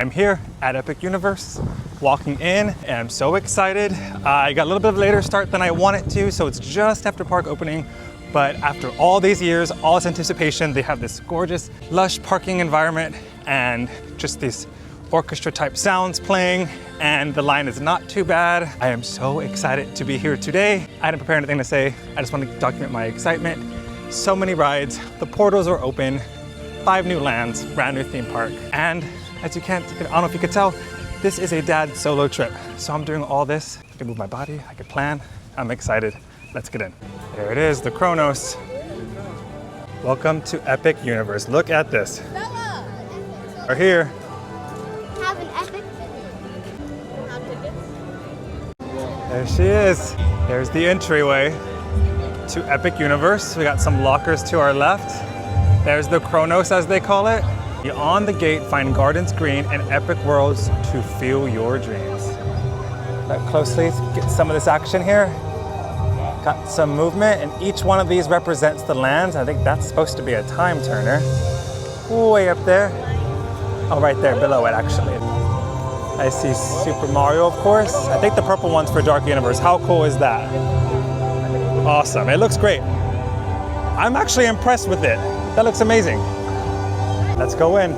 I'm here at Epic Universe, walking in, and I'm so excited. I got a little bit of a later start than I wanted to, so it's just after park opening. But after all these years, all this anticipation, they have this gorgeous, lush parking environment and just these orchestra type sounds playing, and the line is not too bad. I am so excited to be here today. I didn't prepare anything to say. I just want to document my excitement. So many rides, the portals are open, 5 new lands, brand new theme park. And as I don't know if you could tell, this is a dad solo trip. So I'm doing all this. I can move my body, I can plan. I'm excited. Let's get in. There it is, the Kronos. Welcome to Epic Universe. Look at this. We're here. Have an epic There she is. There's the entryway to Epic Universe. We got some lockers to our left. There's the Kronos, as they call it. Beyond the gate, find gardens green and epic worlds to feel your dreams. Look closely, get some of this action here. Got some movement, and each one of these represents the lands. I think that's supposed to be a time turner. Way up there. Oh, right there, below it, actually. I see Super Mario, of course. I think the purple one's for Dark Universe. How cool is that? Awesome, it looks great. I'm actually impressed with it. That looks amazing. Let's go in.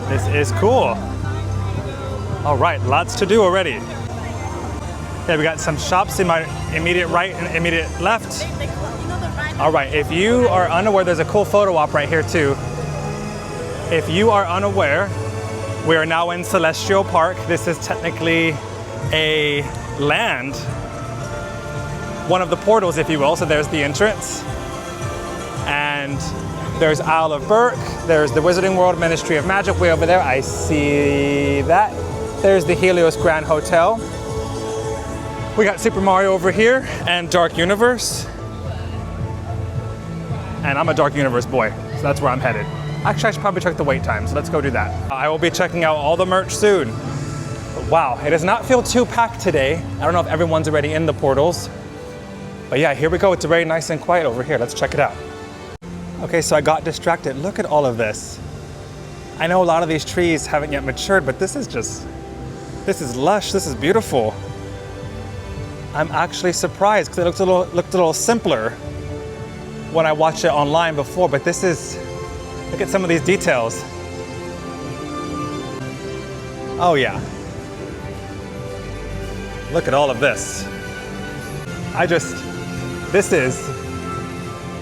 This is cool. All right, lots to do already. Yeah, we got some shops in my immediate right and immediate left. All right, if you are unaware, there's a cool photo op right here too. If you are unaware, we are now in Celestial Park. This is technically a land, one of the portals, if you will. So there's the entrance. And there's Isle of Berk. There's the Wizarding World Ministry of Magic way over there. I see that. There's the Helios Grand Hotel. We got Super Mario over here and Dark Universe. And I'm a Dark Universe boy, so that's where I'm headed. Actually, I should probably check the wait time, so let's go do that. I will be checking out all the merch soon. But wow, it does not feel too packed today. I don't know if everyone's already in the portals. But yeah, here we go. It's very nice and quiet over here. Let's check it out. Okay, so I got distracted. Look at all of this. I know a lot of these trees haven't yet matured, but this is lush, this is beautiful. I'm actually surprised because it looked a little simpler when I watched it online before, but look at some of these details. Oh yeah. Look at all of this.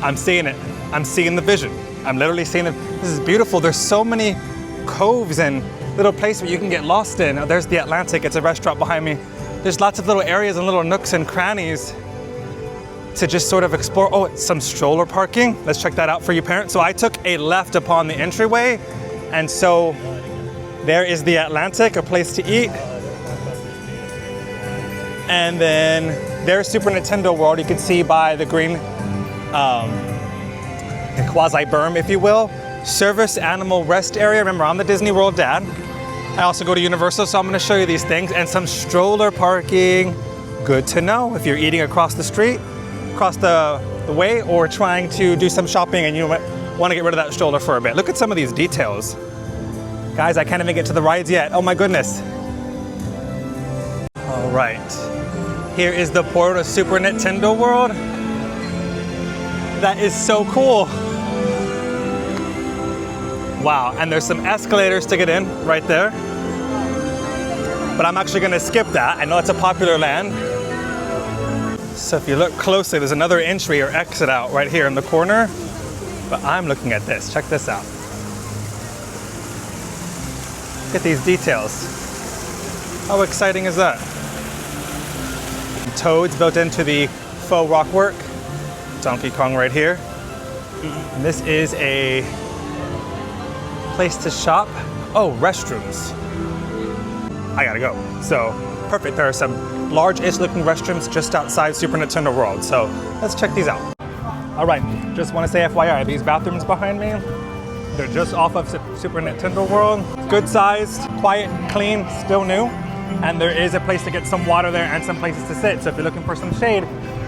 I'm seeing it. I'm seeing the vision. I'm literally seeing it. This is beautiful. There's so many coves and little places where you can get lost in. Oh, there's the Atlantic. It's a restaurant behind me. There's lots of little areas and little nooks and crannies to just sort of explore. Oh, it's some stroller parking. Let's check that out for you parents. So I took a left upon the entryway, and so there is the Atlantic, a place to eat. And then there's Super Nintendo World. You can see by the green quasi-berm, if you will. Service Animal Rest Area. Remember, I'm the Disney World dad. I also go to Universal, so I'm gonna show you these things. And some stroller parking. Good to know if you're eating across the street, across the way, or trying to do some shopping and you want to get rid of that stroller for a bit. Look at some of these details. Guys, I can't even get to the rides yet. Oh my goodness. All right. Here is the portal to Super Nintendo World. That is so cool. Wow, and there's some escalators to get in right there. But I'm actually gonna skip that. I know it's a popular land. So if you look closely, there's another entry or exit out right here in the corner. But I'm looking at this, check this out. Look at these details. How exciting is that? Toads built into the faux rockwork. Donkey Kong right here. And this is a place to shop. Oh, restrooms. I gotta go. So, perfect. There are some large-ish looking restrooms just outside Super Nintendo World. So, let's check these out. All right, just want to say FYI, these bathrooms behind me, They're just off of Super Nintendo World. Good sized, quiet, clean, still new. And there is a place to get some water there and some places to sit. So if you're looking for some shade,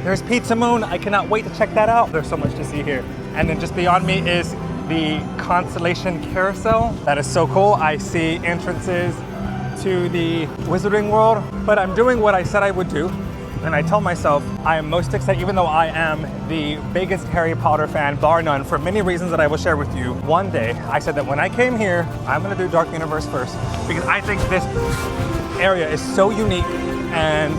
there's Pizza Moon. I cannot wait to check that out. There's so much to see here. And then just beyond me is the Constellation Carousel. That is so cool. I see entrances to the Wizarding World, but I'm doing what I said I would do. And I tell myself I am most excited, even though I am the biggest Harry Potter fan, bar none, for many reasons that I will share with you. One day, I said that when I came here, I'm gonna do Dark Universe first, because I think this area is so unique, and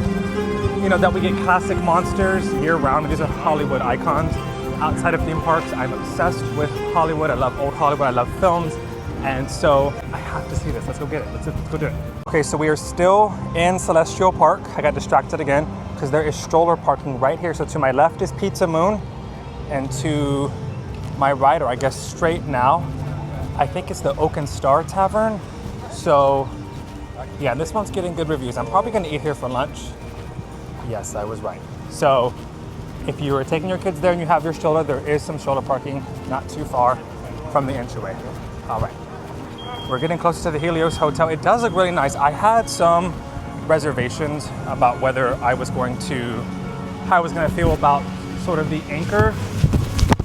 you know, that we get classic monsters year round. These are Hollywood icons. Outside of theme parks, I'm obsessed with Hollywood. I love old Hollywood, I love films. And so I have to see this. Let's go get it. Let's go do it. Okay, so we are still in Celestial Park. I got distracted again because there is stroller parking right here. So to my left is Pizza Moon, and to my right, or I guess straight now, I think it's the Oak and Star Tavern. So yeah, this one's getting good reviews. I'm probably gonna eat here for lunch. Yes, I was right. So if you are taking your kids there and you have your stroller, there is some stroller parking not too far from the entryway. All right. We're getting closer to the Helios Hotel. It does look really nice. I had some reservations about whether I was going to, how I was going to feel about sort of the Anchor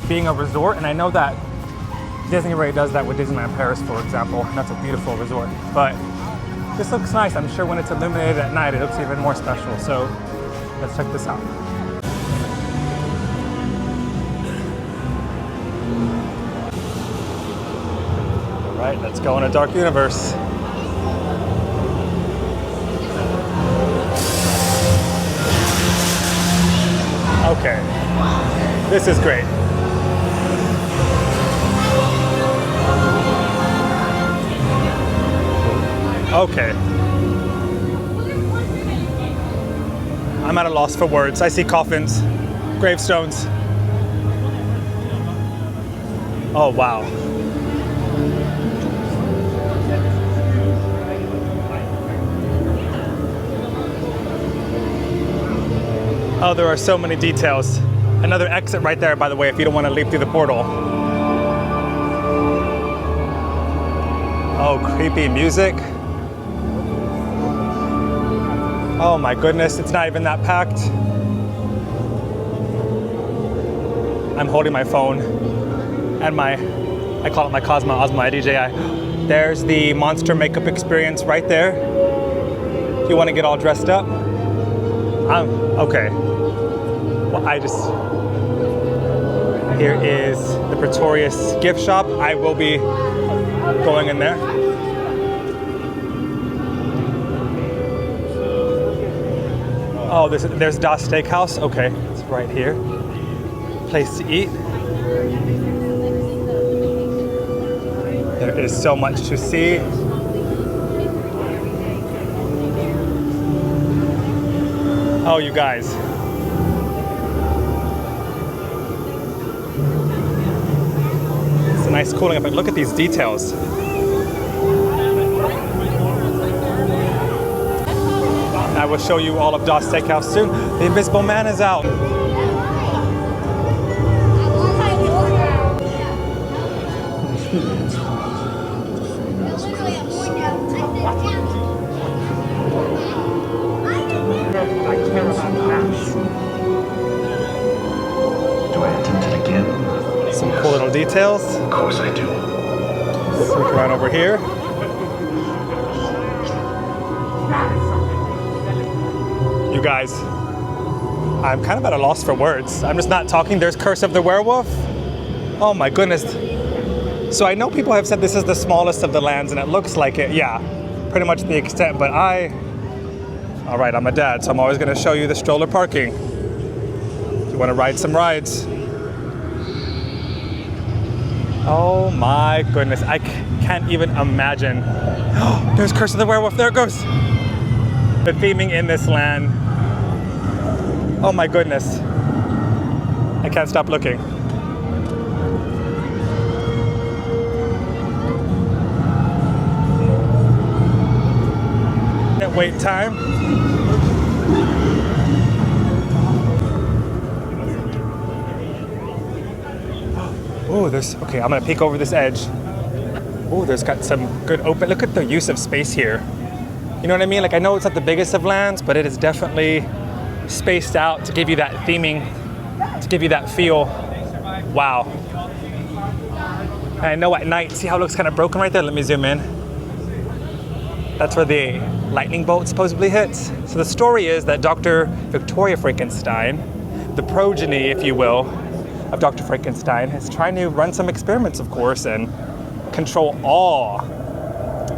being a resort. And I know that Disney already does that with Disneyland Paris, for example. That's a beautiful resort. But this looks nice. I'm sure when it's illuminated at night, it looks even more special. So let's check this out. All right, let's go in a Dark Universe. Okay, this is great. Okay. I'm at a loss for words. I see coffins, gravestones. Oh, wow. Oh, there are so many details. Another exit right there, by the way, if you don't want to leap through the portal. Oh, creepy music. Oh my goodness, it's not even that packed. I'm holding my phone and I call it my Cosme, Osmo, my DJI. There's the monster makeup experience right there. If you want to get all dressed up. Okay. Well, here is the Pretorius gift shop. I will be going in there. Oh, there's Das Stakehaus. Okay, it's right here. Place to eat. There is so much to see. Oh, you guys. It's a nice cooling effect. Look at these details. I will show you all of Das Stakehaus soon. The Invisible Man is out. Do I attempt it again? Some cool little details. Of course I do. Sneak around over here. You guys, I'm kind of at a loss for words. I'm just not talking. There's Curse of the Werewolf. Oh my goodness. So I know people have said this is the smallest of the lands, and it looks like it. Yeah, pretty much the extent, but all right, I'm a dad, so I'm always gonna show you the stroller parking. If you wanna ride some rides. Oh my goodness, I can't even imagine. Oh, there's Curse of the Werewolf, there it goes. The theming in this land. Oh my goodness. I can't stop looking. Can't wait time. Oh, okay, I'm gonna peek over this edge. Oh, there's got some good open, look at the use of space here. You know what I mean? Like, I know it's not the biggest of lands, but it is definitely spaced out to give you that theming, to give you that feel. Wow. And I know at night, see how it looks kind of broken right there? Let me zoom in. That's where the lightning bolt supposedly hits. So the story is that Dr. Victoria Frankenstein, the progeny, if you will, of Dr. Frankenstein, is trying to run some experiments, of course, and control all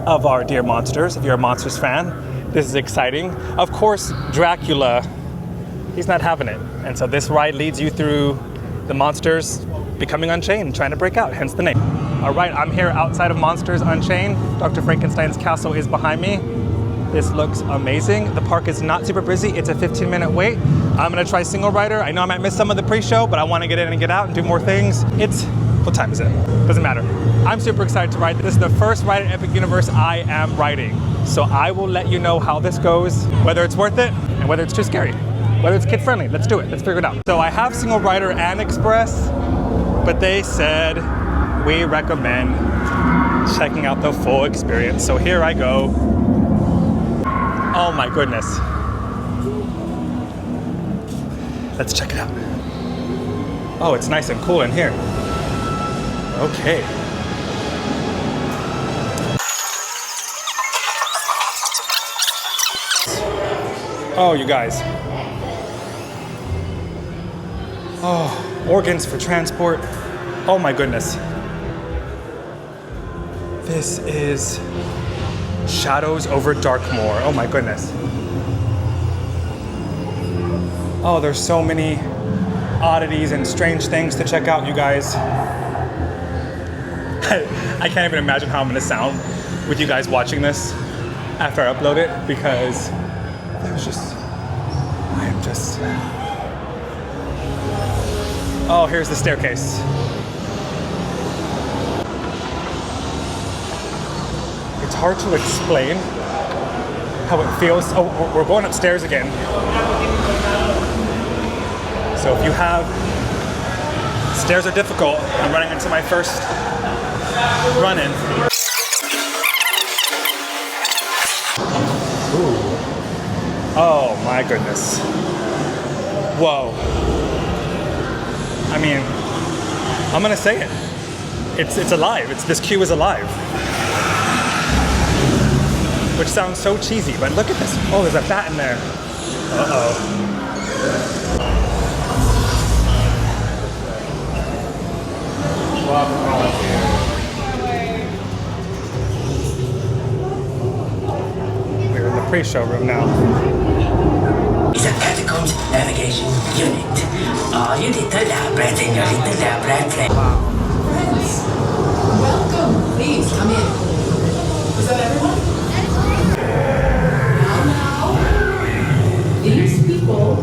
of our dear monsters. If you're a Monsters fan, this is exciting. Of course, Dracula, he's not having it. And so this ride leads you through the monsters becoming unchained, trying to break out, hence the name. All right, I'm here outside of Monsters Unchained. Dr. Frankenstein's castle is behind me. This looks amazing. The park is not super busy. It's a 15-minute wait. I'm gonna try single rider. I know I might miss some of the pre-show, but I wanna get in and get out and do more things. What time is it? Doesn't matter. I'm super excited to ride. This is the first ride at Epic Universe I am riding. So I will let you know how this goes, whether it's worth it and whether it's too scary, whether it's kid friendly. Let's do it, let's figure it out. So I have single rider and express, but they said we recommend checking out the full experience. So here I go. Oh my goodness. Let's check it out. Oh, it's nice and cool in here. Okay. Oh, you guys. Oh, organs for transport. Oh my goodness. This is Shadows over Darkmoor. Oh my goodness. Oh, there's so many oddities and strange things to check out, you guys. I can't even imagine how I'm gonna sound with you guys watching this after I upload it, because oh, here's the staircase. It's hard to explain how it feels. Oh, we're going upstairs again. So if you have, stairs are difficult. I'm running into my first run-in. Ooh. Oh my goodness. Whoa. I mean, I'm gonna say it. It's alive. This queue is alive. Which sounds so cheesy, but look at this. Oh, there's a bat in there. Uh-oh. We're in the pre-show room now. Is a catacombs navigation unit. Are you little lab rats in your little lab rat friend? Friends, welcome. Please come in. Is that everyone? Now, these people,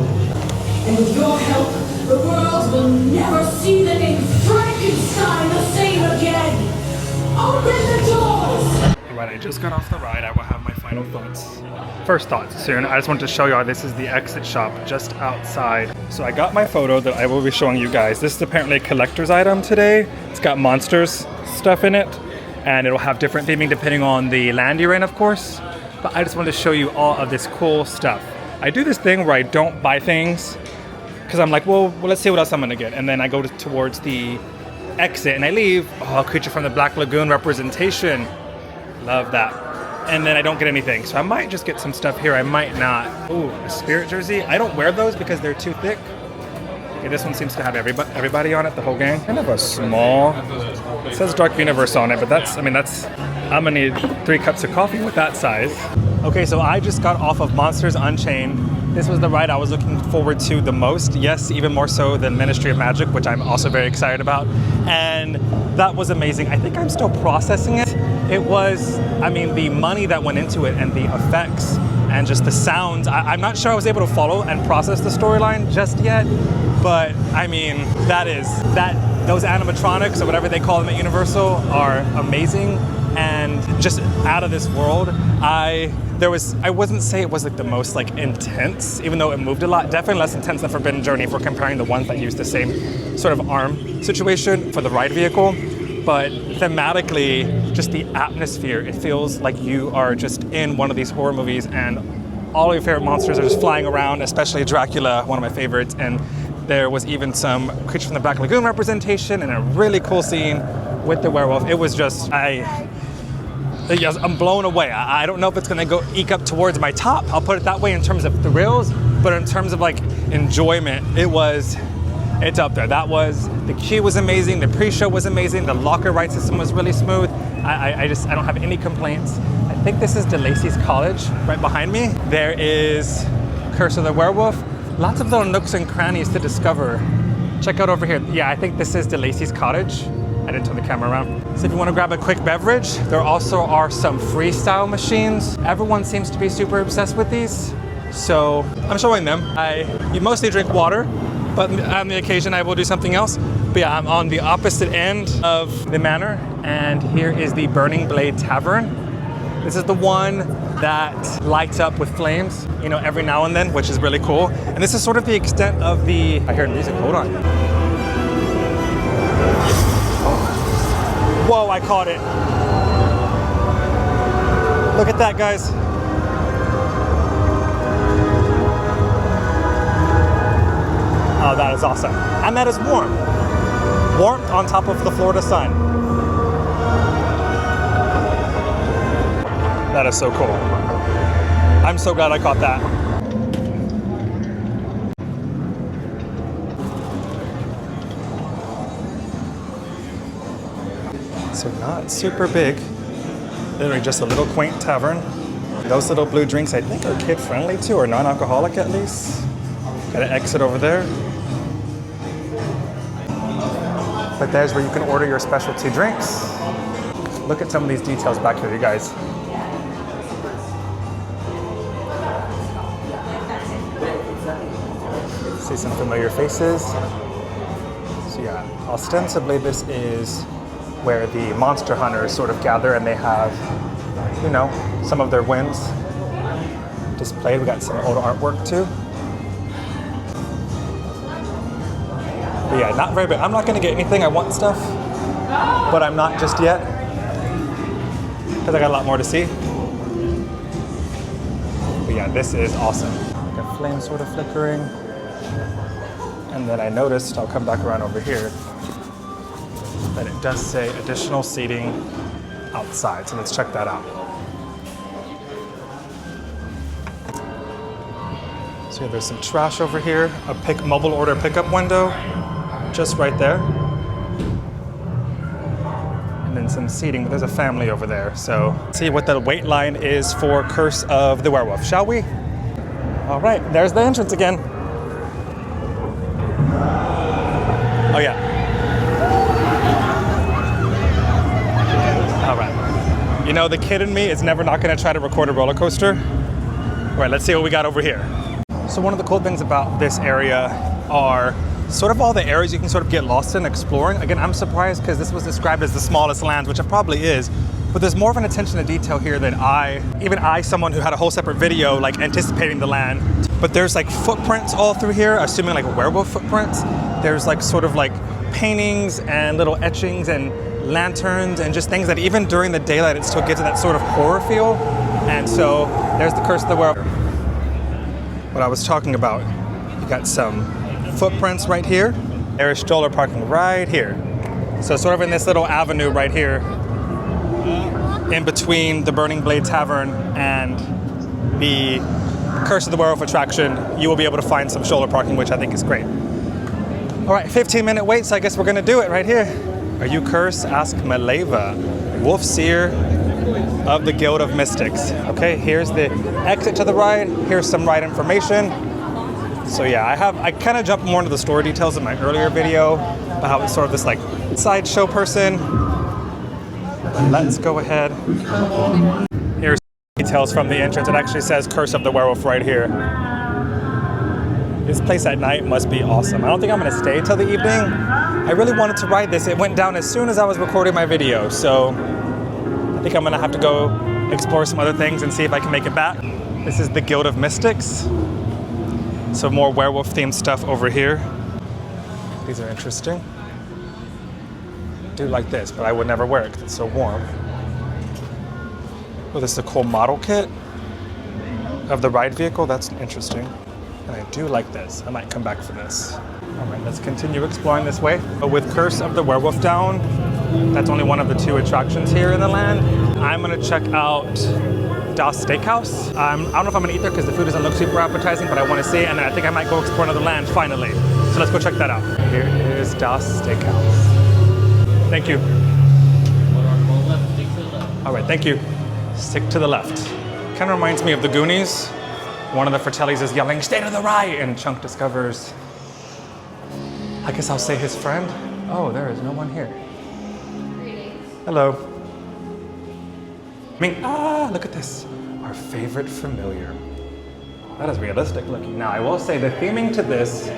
and with your help, the world will never see the name Frankenstein the same again. Open the doors. Alright, I just got off the ride. I will have my final thoughts. First thoughts soon. I just want to show y'all this is the exit shop just outside. So I got my photo that I will be showing you guys. This is apparently a collector's item today. It's got monsters stuff in it, and it'll have different theming depending on the land you're in, of course. But I just wanted to show you all of this cool stuff. I do this thing where I don't buy things because I'm like, well, let's see what else I'm gonna get. And then I go towards the exit and I leave. Oh, Creature from the Black Lagoon representation. Love that. And then I don't get anything. So I might just get some stuff here. I might not. Ooh, a Spirit jersey. I don't wear those because they're too thick. Okay, this one seems to have everybody on it, the whole gang. Kind of a small, it says Dark Universe on it, but I'm gonna need 3 cups of coffee with that size. Okay, so I just got off of Monsters Unchained. This was the ride I was looking forward to the most. Yes, even more so than Ministry of Magic, which I'm also very excited about. And that was amazing. I think I'm still processing it. It was, I mean, the money that went into it and the effects and just the sounds. I'm not sure I was able to follow and process the storyline just yet, but I mean, those animatronics or whatever they call them at Universal are amazing and just out of this world. I wouldn't say it was like the most like intense, even though it moved a lot. Definitely less intense than Forbidden Journey if we're comparing the ones that use the same sort of arm situation for the ride vehicle. but thematically, just the atmosphere, it feels like you are just in one of these horror movies and all of your favorite monsters are just flying around, especially Dracula, one of my favorites. And there was even some Creature from the Black Lagoon representation and a really cool scene with the werewolf. It was just, I'm blown away. I don't know if it's gonna go eke up towards my top, I'll put it that way in terms of thrills, but in terms of like enjoyment, it's up there. The queue was amazing, the pre-show was amazing, the locker ride system was really smooth. I don't have any complaints. I think this is DeLacy's College right behind me. There is Curse of the Werewolf. Lots of little nooks and crannies to discover. Check out over here. Yeah, I think this is DeLacy's Cottage. I didn't turn the camera around. So if you want to grab a quick beverage, there also are some freestyle machines. Everyone seems to be super obsessed with these, so I'm showing them. You mostly drink water, but on the occasion I will do something else. But yeah, I'm on the opposite end of the manor, and here is the Burning Blade Tavern. This is the one that lights up with flames, every now and then, which is really cool. And this is sort of the extent of the, I hear music, hold on. Whoa, I caught it. Look at that, guys. Oh, that is awesome. And that is warm. Warmth on top of the Florida sun. That is so cool. I'm so glad I caught that. So not super big, literally just a little quaint tavern. Those little blue drinks I think are kid friendly too, or non-alcoholic at least. Got an exit over there. But there's where you can order your specialty drinks. Look at some of these details back here, you guys. See some familiar faces. So yeah, ostensibly this is where the monster hunters sort of gather and they have, some of their wins displayed. We got some old artwork too. But yeah, not very big. I'm not gonna get anything. I want stuff, but I'm not just yet, because I got a lot more to see. But yeah, this is awesome. Like a flame sort of flickering. And then I noticed, I'll come back around over here, that it does say additional seating outside. So let's check that out. So yeah, there's some trash over here, a mobile order pickup window, just right there. And then some seating, but there's a family over there. So let's see what the wait line is for Curse of the Werewolf, shall we? All right, there's the entrance again. Oh yeah. All right. The kid in me is never not gonna try to record a roller coaster. All right, let's see what we got over here. So one of the cool things about this area are sort of all the areas you can sort of get lost in exploring. Again, I'm surprised because this was described as the smallest land, which it probably is, but there's more of an attention to detail here than I, someone who had a whole separate video, like anticipating the land. But there's like footprints all through here, assuming like werewolf footprints. There's like sort of like paintings and little etchings and lanterns and just things that even during the daylight, it still gives it that sort of horror feel. And so there's the Curse of the Werewolf. What I was talking about, you got some footprints right here. There is stroller parking right here. So sort of in this little avenue right here, in between the Burning Blade Tavern and the Curse of the Werewolf attraction, you will be able to find some shoulder parking, which I think is great. All right, 15-minute wait, so I guess we're gonna do it right here. Are you cursed? Ask Maleva, Wolf Seer of the Guild of Mystics. Okay, here's the exit to the ride. Here's some ride information. So yeah, I kind of jumped more into the story details in my earlier video about how it's sort of this like sideshow person. But let's go ahead. Here's details from the entrance. It actually says Curse of the Werewolf right here. This place at night must be awesome. I don't think I'm gonna stay till the evening. I really wanted to ride this. It went down as soon as I was recording my video, so I think I'm gonna have to go explore some other things and see if I can make it back. This is the Guild of Mystics. So more werewolf themed stuff over here. These are interesting. do like this, but I would never wear it because it's so warm. Oh, this is a cool model kit of the ride vehicle. That's interesting. And I do like this. I might come back for this. All right, let's continue exploring this way. But with Curse of the Werewolf down, that's only one of the 2 attractions here in the land. I'm gonna check out Das Stakehaus. I don't know if I'm gonna eat there because the food doesn't look super appetizing, but I wanna see it, and I think I might go explore another land finally. So let's go check that out. Here is Das Stakehaus. Thank you. All right, thank you. Stick to the left. Kind of reminds me of the Goonies. One of the Fratellis is yelling, "Stay to the right!" and Chunk discovers, I guess I'll say his friend. Oh, there is no one here. Hello. Look at this. Our favorite familiar. That is realistic looking. Now, I will say the theming to this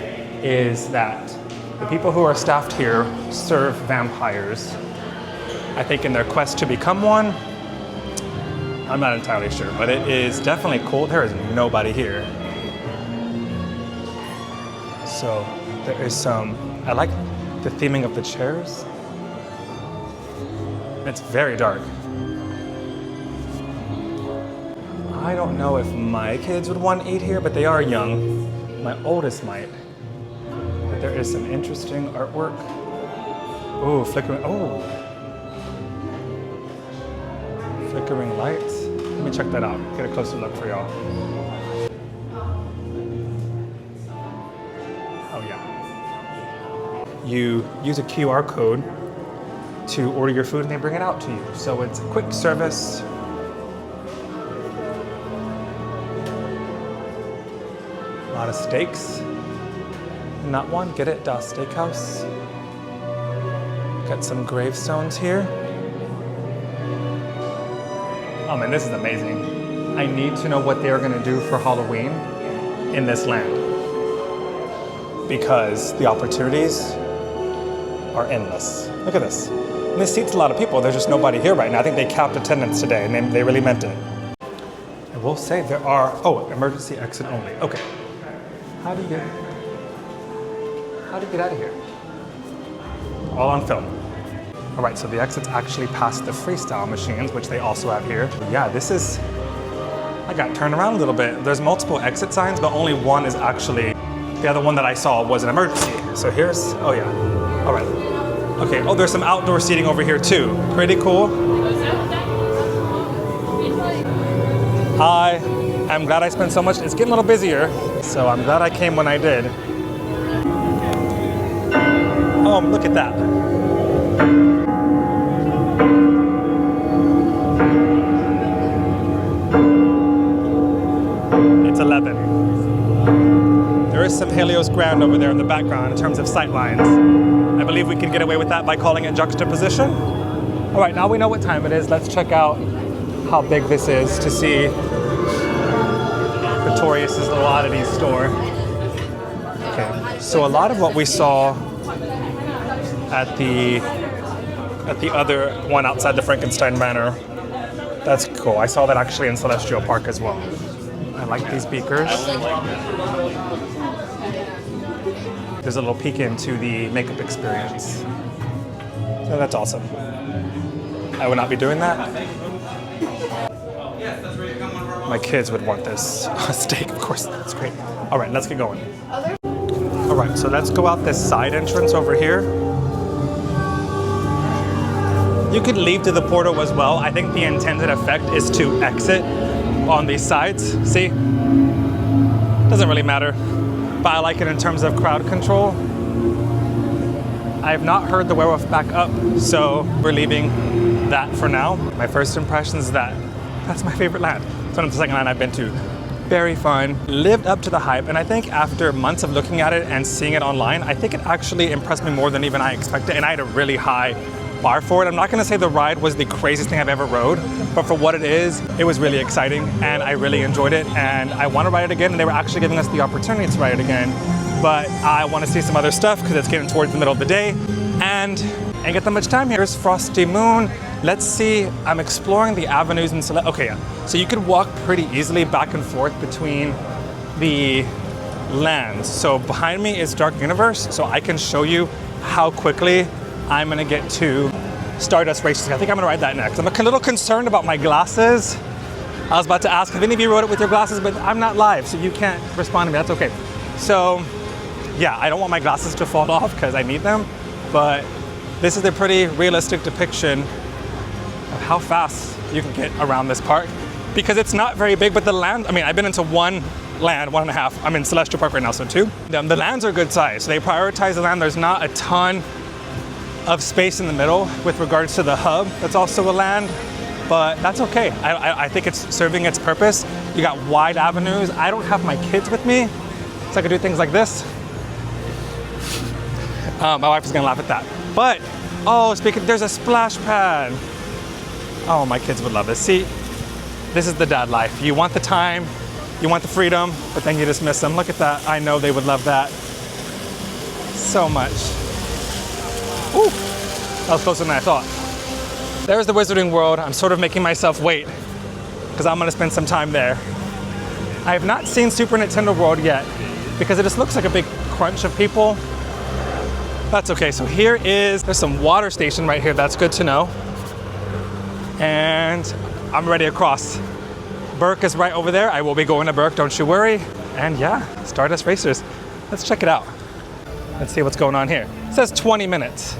is that the people who are staffed here serve vampires. I think in their quest to become one. I'm not entirely sure, but it is definitely cool. There is nobody here. So there is some, I like the theming of the chairs. It's very dark. I don't know if my kids would want to eat here, but they are young. My oldest might. But there is some interesting artwork. Oh, flickering, oh. Flickering lights. Let me check that out. Get a closer look for y'all. Oh yeah. You use a QR code to order your food and they bring it out to you. So it's a quick service. A lot of steaks. In that one, get it, Das Stakehaus. Got some gravestones here. Oh man, this is amazing. I need to know what they are gonna do for Halloween in this land. Because the opportunities are endless. Look at this. And this seats a lot of people. There's just nobody here right now. I think they capped attendance today and they really meant it. I will say there are, emergency exit only. Okay. How do you get out of here? All on film. All right, so the exit's actually past the freestyle machines, which they also have here. Yeah, this is, I got turned around a little bit. There's multiple exit signs, but only one is actually, the other one that I saw was an emergency. So here's, oh yeah, all right. Okay, oh, there's some outdoor seating over here too. Pretty cool. I'm glad I spent so much, it's getting a little busier, so I'm glad I came when I did. Oh, look at that. It's 11. There is some Helios Grand over there in the background in terms of sight lines. I believe we can get away with that by calling it juxtaposition. All right, now we know what time it is. Let's check out how big this is to see Pretorius's little oddities store. Okay, so a lot of what we saw at the other one outside the Frankenstein Manor, that's cool. I saw that actually in Celestial Park as well. I like these beakers. There's a little peek into the makeup experience. So that's awesome. I would not be doing that. My kids would want this steak, of course. That's great. All right, let's get going. All right, so let's go out this side entrance over here. You could leave to the portal as well. I think the intended effect is to exit on these sides. See? Doesn't really matter. But I like it in terms of crowd control. I have not heard the werewolf back up, so we're leaving that for now. My first impression is that's my favorite land. It's one of the second land I've been to. Very fun, lived up to the hype, and I think after months of looking at it and seeing it online, I think it actually impressed me more than even I expected, and I had a really high bar for it. I'm not gonna say the ride was the craziest thing I've ever rode, but for what it is, it was really exciting, and I really enjoyed it, and I wanna ride it again, and they were actually giving us the opportunity to ride it again, but I wanna see some other stuff because it's getting towards the middle of the day, and ain't got that much time here. Here's Frosty Moon. Let's see, I'm exploring the avenues and okay, yeah. So you could walk pretty easily back and forth between the lands. So behind me is Dark Universe, so I can show you how quickly I'm gonna get to Stardust Racers. I think I'm gonna ride that next. I'm a little concerned about my glasses. I was about to ask if any of you rode it with your glasses, but I'm not live, so you can't respond to me. That's okay. So, yeah, I don't want my glasses to fall off because I need them, but this is a pretty realistic depiction of how fast you can get around this park because it's not very big, but the land, I mean, I've been into one land, 1.5. I'm in Celestial Park right now, so 2. The lands are good size. They prioritize the land. There's not a ton of space in the middle with regards to the hub. That's also a land. But that's okay. I think it's serving its purpose. You got wide avenues. I don't have my kids with me, so I can do things like this. My wife is gonna laugh at that. But, oh, there's a splash pad. Oh, my kids would love this. See, this is the dad life. You want the time, you want the freedom, but then you just miss them. Look at that. I know they would love that so much. Ooh, that was closer than I thought. There's the Wizarding World. I'm sort of making myself wait because I'm gonna spend some time there. I have not seen Super Nintendo World yet because it just looks like a big crunch of people. That's okay, so there's some water station right here. That's good to know. And I'm ready to cross. Berk is right over there. I will be going to Berk, don't you worry. And yeah, Stardust Racers. Let's check it out. Let's see what's going on here. It says 20 minutes,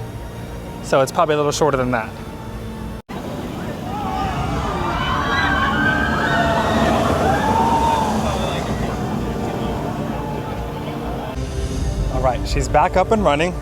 so it's probably a little shorter than that. All right, she's back up and running.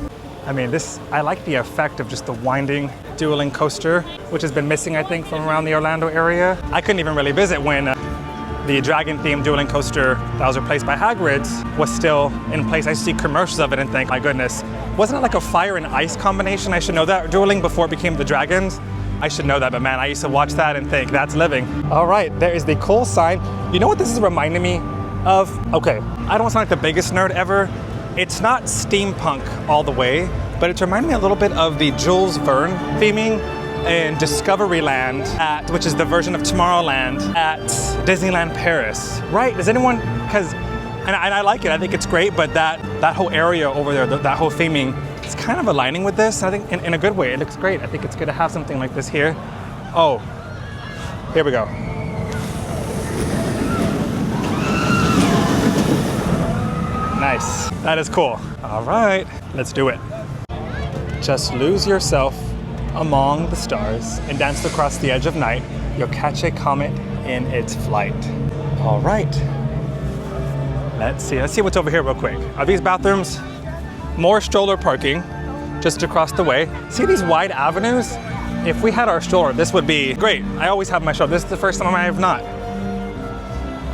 I mean, I like the effect of just the winding, dueling coaster, which has been missing, I think, from around the Orlando area. I couldn't even really visit when the dragon-themed dueling coaster that was replaced by Hagrid's was still in place. I see commercials of it and think, my goodness, wasn't it like a fire and ice combination? I should know that, dueling before it became the dragons. I should know that, but man, I used to watch that and think, that's living. All right, there is the cool sign. You know what this is reminding me of? Okay, I don't sound like the biggest nerd ever. It's not steampunk all the way, but it's reminding me a little bit of the Jules Verne theming in Discoveryland, which is the version of Tomorrowland at Disneyland Paris. Right? Does anyone? And I like it. I think it's great. But that whole area over there, that whole theming, it's kind of aligning with this. I think in a good way. It looks great. I think it's good to have something like this here. Oh, here we go. Nice. That is cool. All right, let's do it. Just lose yourself among the stars and dance across the edge of night. You'll catch a comet in its flight. All right. Let's see what's over here real quick. Are these bathrooms? More stroller parking just across the way. See these wide avenues? If we had our stroller, this would be great. I always have my stroller. This is the first time I have not.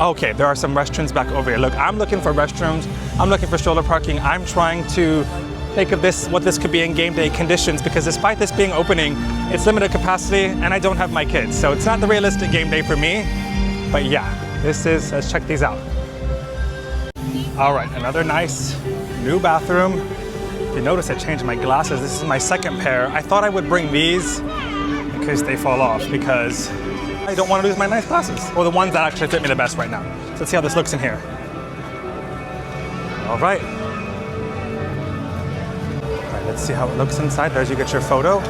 Okay, there are some restrooms back over here. Look, I'm looking for restrooms. I'm looking for stroller parking. I'm trying to think of what this could be in game day conditions because despite this being opening, it's limited capacity and I don't have my kids. So it's not the realistic game day for me, but yeah, let's check these out. All right, another nice new bathroom. If you notice, I changed my glasses. This is my second pair. I thought I would bring these in case they fall off because I don't want to lose my nice glasses, or the ones that actually fit me the best right now. So let's see how this looks in here. All right. Let's see how it looks inside. There's you get your photo.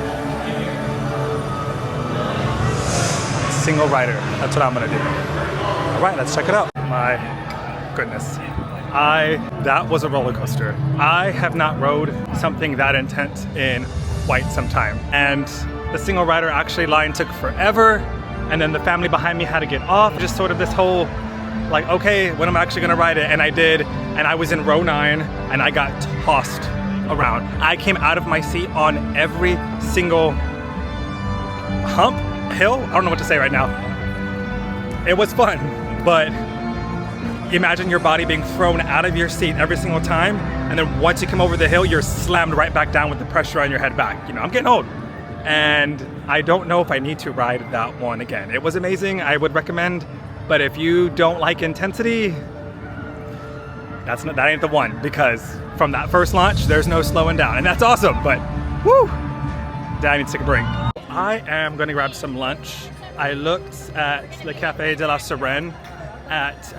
Single rider, that's what I'm gonna do. All right, let's check it out. My goodness. That was a roller coaster. I have not rode something that intense in quite some time. And the single rider actually line took forever. And then the family behind me had to get off. Just sort of this whole, like, okay, when am I actually gonna ride it? And I did, and I was in row 9, and I got tossed around. I came out of my seat on every single hump, hill, I don't know what to say right now. It was fun, but imagine your body being thrown out of your seat every single time, and then once you come over the hill, you're slammed right back down with the pressure on your head back. You know, I'm getting old. And I don't know if I need to ride that one again. It was amazing, I would recommend, but if you don't like intensity, that ain't the one, because from that first launch, there's no slowing down, and that's awesome, but woo, Dad needs to take a break. I am gonna grab some lunch. I looked at the Café de la Sirene at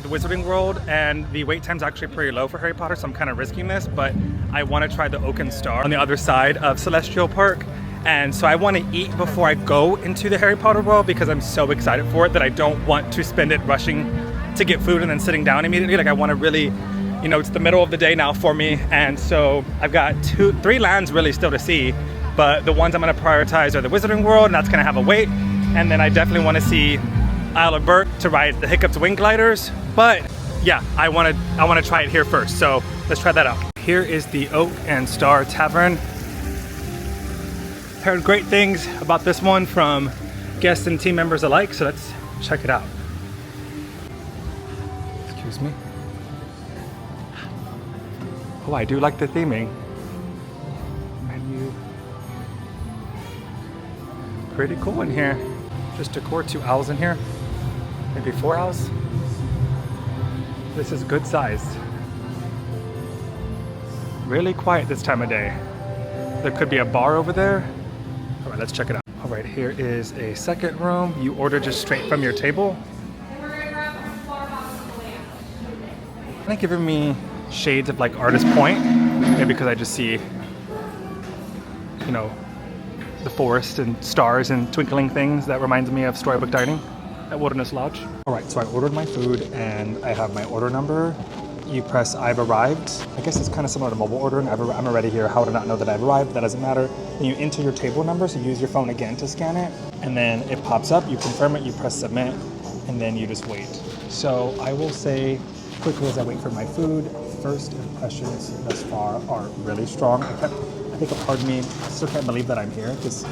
the Wizarding World, and the wait time's actually pretty low for Harry Potter, so I'm kind of risking this, but I want to try the Oak and Star on the other side of Celestial Park. And so I want to eat before I go into the Harry Potter world because I'm so excited for it that I don't want to spend it rushing to get food and then sitting down immediately. Like I want to really, you know, it's the middle of the day now for me. And so I've got 3 lands really still to see, but the ones I'm going to prioritize are the Wizarding World, and that's going to have a wait. And then I definitely want to see Isle of Berk to ride the Hiccups Wing Gliders. But yeah, I want to try it here first. So let's try that out. Here is the Oak and Star Tavern. Heard great things about this one from guests and team members alike, so let's check it out. Excuse me. Oh, I do like the theming. Menu. Pretty cool in here. Just decor, 2 owls in here. Maybe 4 owls. This is good size. Really quiet this time of day. There could be a bar over there. All right, let's check it out. All right, here is a second room. You order just straight from your table. Kind of giving me shades of like Artist Point, maybe because I just see, you know, the forest and stars and twinkling things. That reminds me of storybook dining at Wilderness Lodge. All right, so I ordered my food and I have my order number. You press I've arrived. I guess it's kind of similar to mobile ordering. I'm already here. How would I not know that I've arrived? That doesn't matter. And you enter your table number, so use your phone again to scan it. And then it pops up, you confirm it, you press submit, and then you just wait. So I will say, quickly as I wait for my food, first impressions thus far are really strong. I think a part of me still can't believe that I'm here. This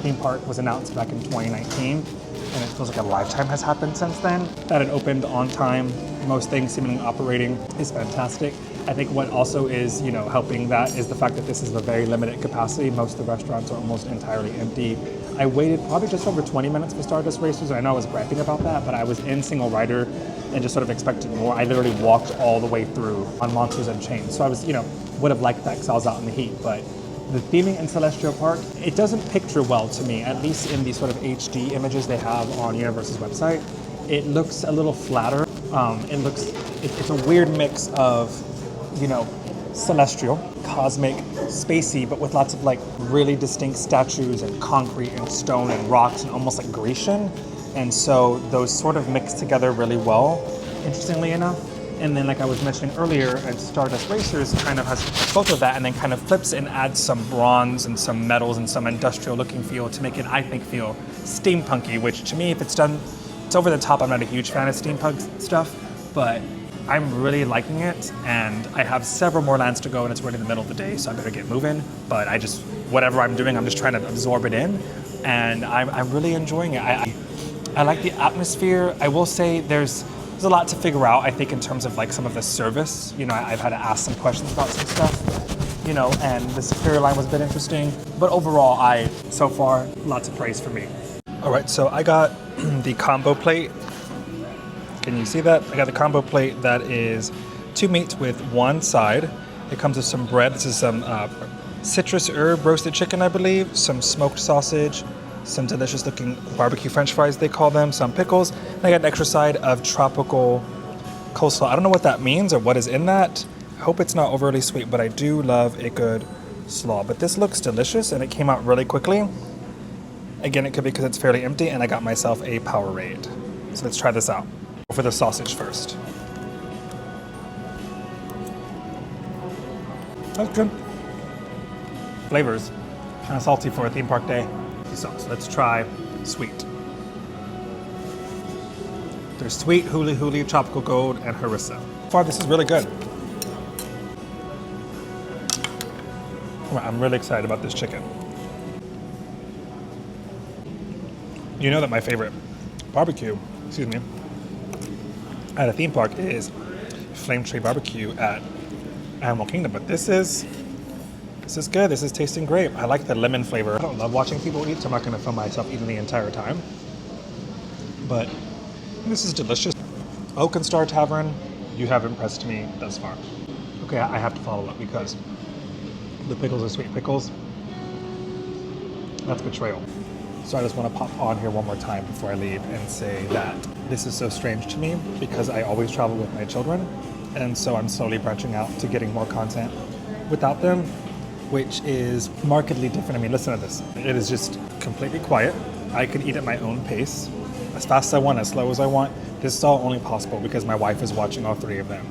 theme park was announced back in 2019, and it feels like a lifetime has happened since then. That it opened on time, most things seemingly operating is fantastic. I think what also is, you know, helping that is the fact that this is a very limited capacity. Most of the restaurants are almost entirely empty. I waited probably just over 20 minutes for Stardust Racers, and I know I was griping about that, but I was in single rider and just sort of expected more. I literally walked all the way through on Monsters Unchained. So I was, you know, would have liked that because I was out in the heat, but the theming in Celestial Park, it doesn't picture well to me, at least in the sort of HD images they have on Universal's website. It looks a little flatter. It's a weird mix of, you know, celestial, cosmic, spacey, but with lots of like really distinct statues and concrete and stone and rocks and almost like Grecian. And so those sort of mix together really well, interestingly enough. And then like I was mentioning earlier, Stardust Racers kind of has both of that and then kind of flips and adds some bronze and some metals and some industrial looking feel to make it, I think, feel steampunky, which to me, if it's done, it's over the top. I'm not a huge fan of steampunk stuff, but I'm really liking it, and I have several more lands to go, and it's already in the middle of the day, so I better get moving. But whatever I'm doing, I'm just trying to absorb it in, and I'm really enjoying it. I like the atmosphere. I will say there's a lot to figure out, I think, in terms of like some of the service. You know, I've had to ask some questions about some stuff, you know, and the security line was a bit interesting. But overall, so far, lots of praise for me. All right, so I got the combo plate. Can you see that? I got the combo plate that is 2 meats with 1 side. It comes with some bread. This is some citrus herb roasted chicken, I believe, some smoked sausage, some delicious looking barbecue french fries, they call them, some pickles. And I got an extra side of tropical coleslaw. I don't know what that means or what is in that. I hope it's not overly sweet, but I do love a good slaw. But this looks delicious, and it came out really quickly. Again, it could be because it's fairly empty, and I got myself a Powerade. So let's try this out. Go for the sausage first. That's good. Flavors. Kind of salty for a theme park day. So let's try sweet. There's sweet, huli huli, tropical gold, and harissa. So far, this is really good. I'm really excited about this chicken. You know that my favorite barbecue, at a theme park is Flame Tree Barbecue at Animal Kingdom, but this is good. This is tasting great. I like the lemon flavor. I don't love watching people eat, so I'm not going to film myself eating the entire time. But this is delicious. Oak and Star Tavern, you have impressed me thus far. Okay, I have to follow up because the pickles are sweet pickles. That's betrayal. So I just want to pop on here one more time before I leave and say that this is so strange to me because I always travel with my children. And so I'm slowly branching out to getting more content without them, which is markedly different. I mean, listen to this. It is just completely quiet. I can eat at my own pace, as fast as I want, as slow as I want. This is all only possible because my wife is watching all three of them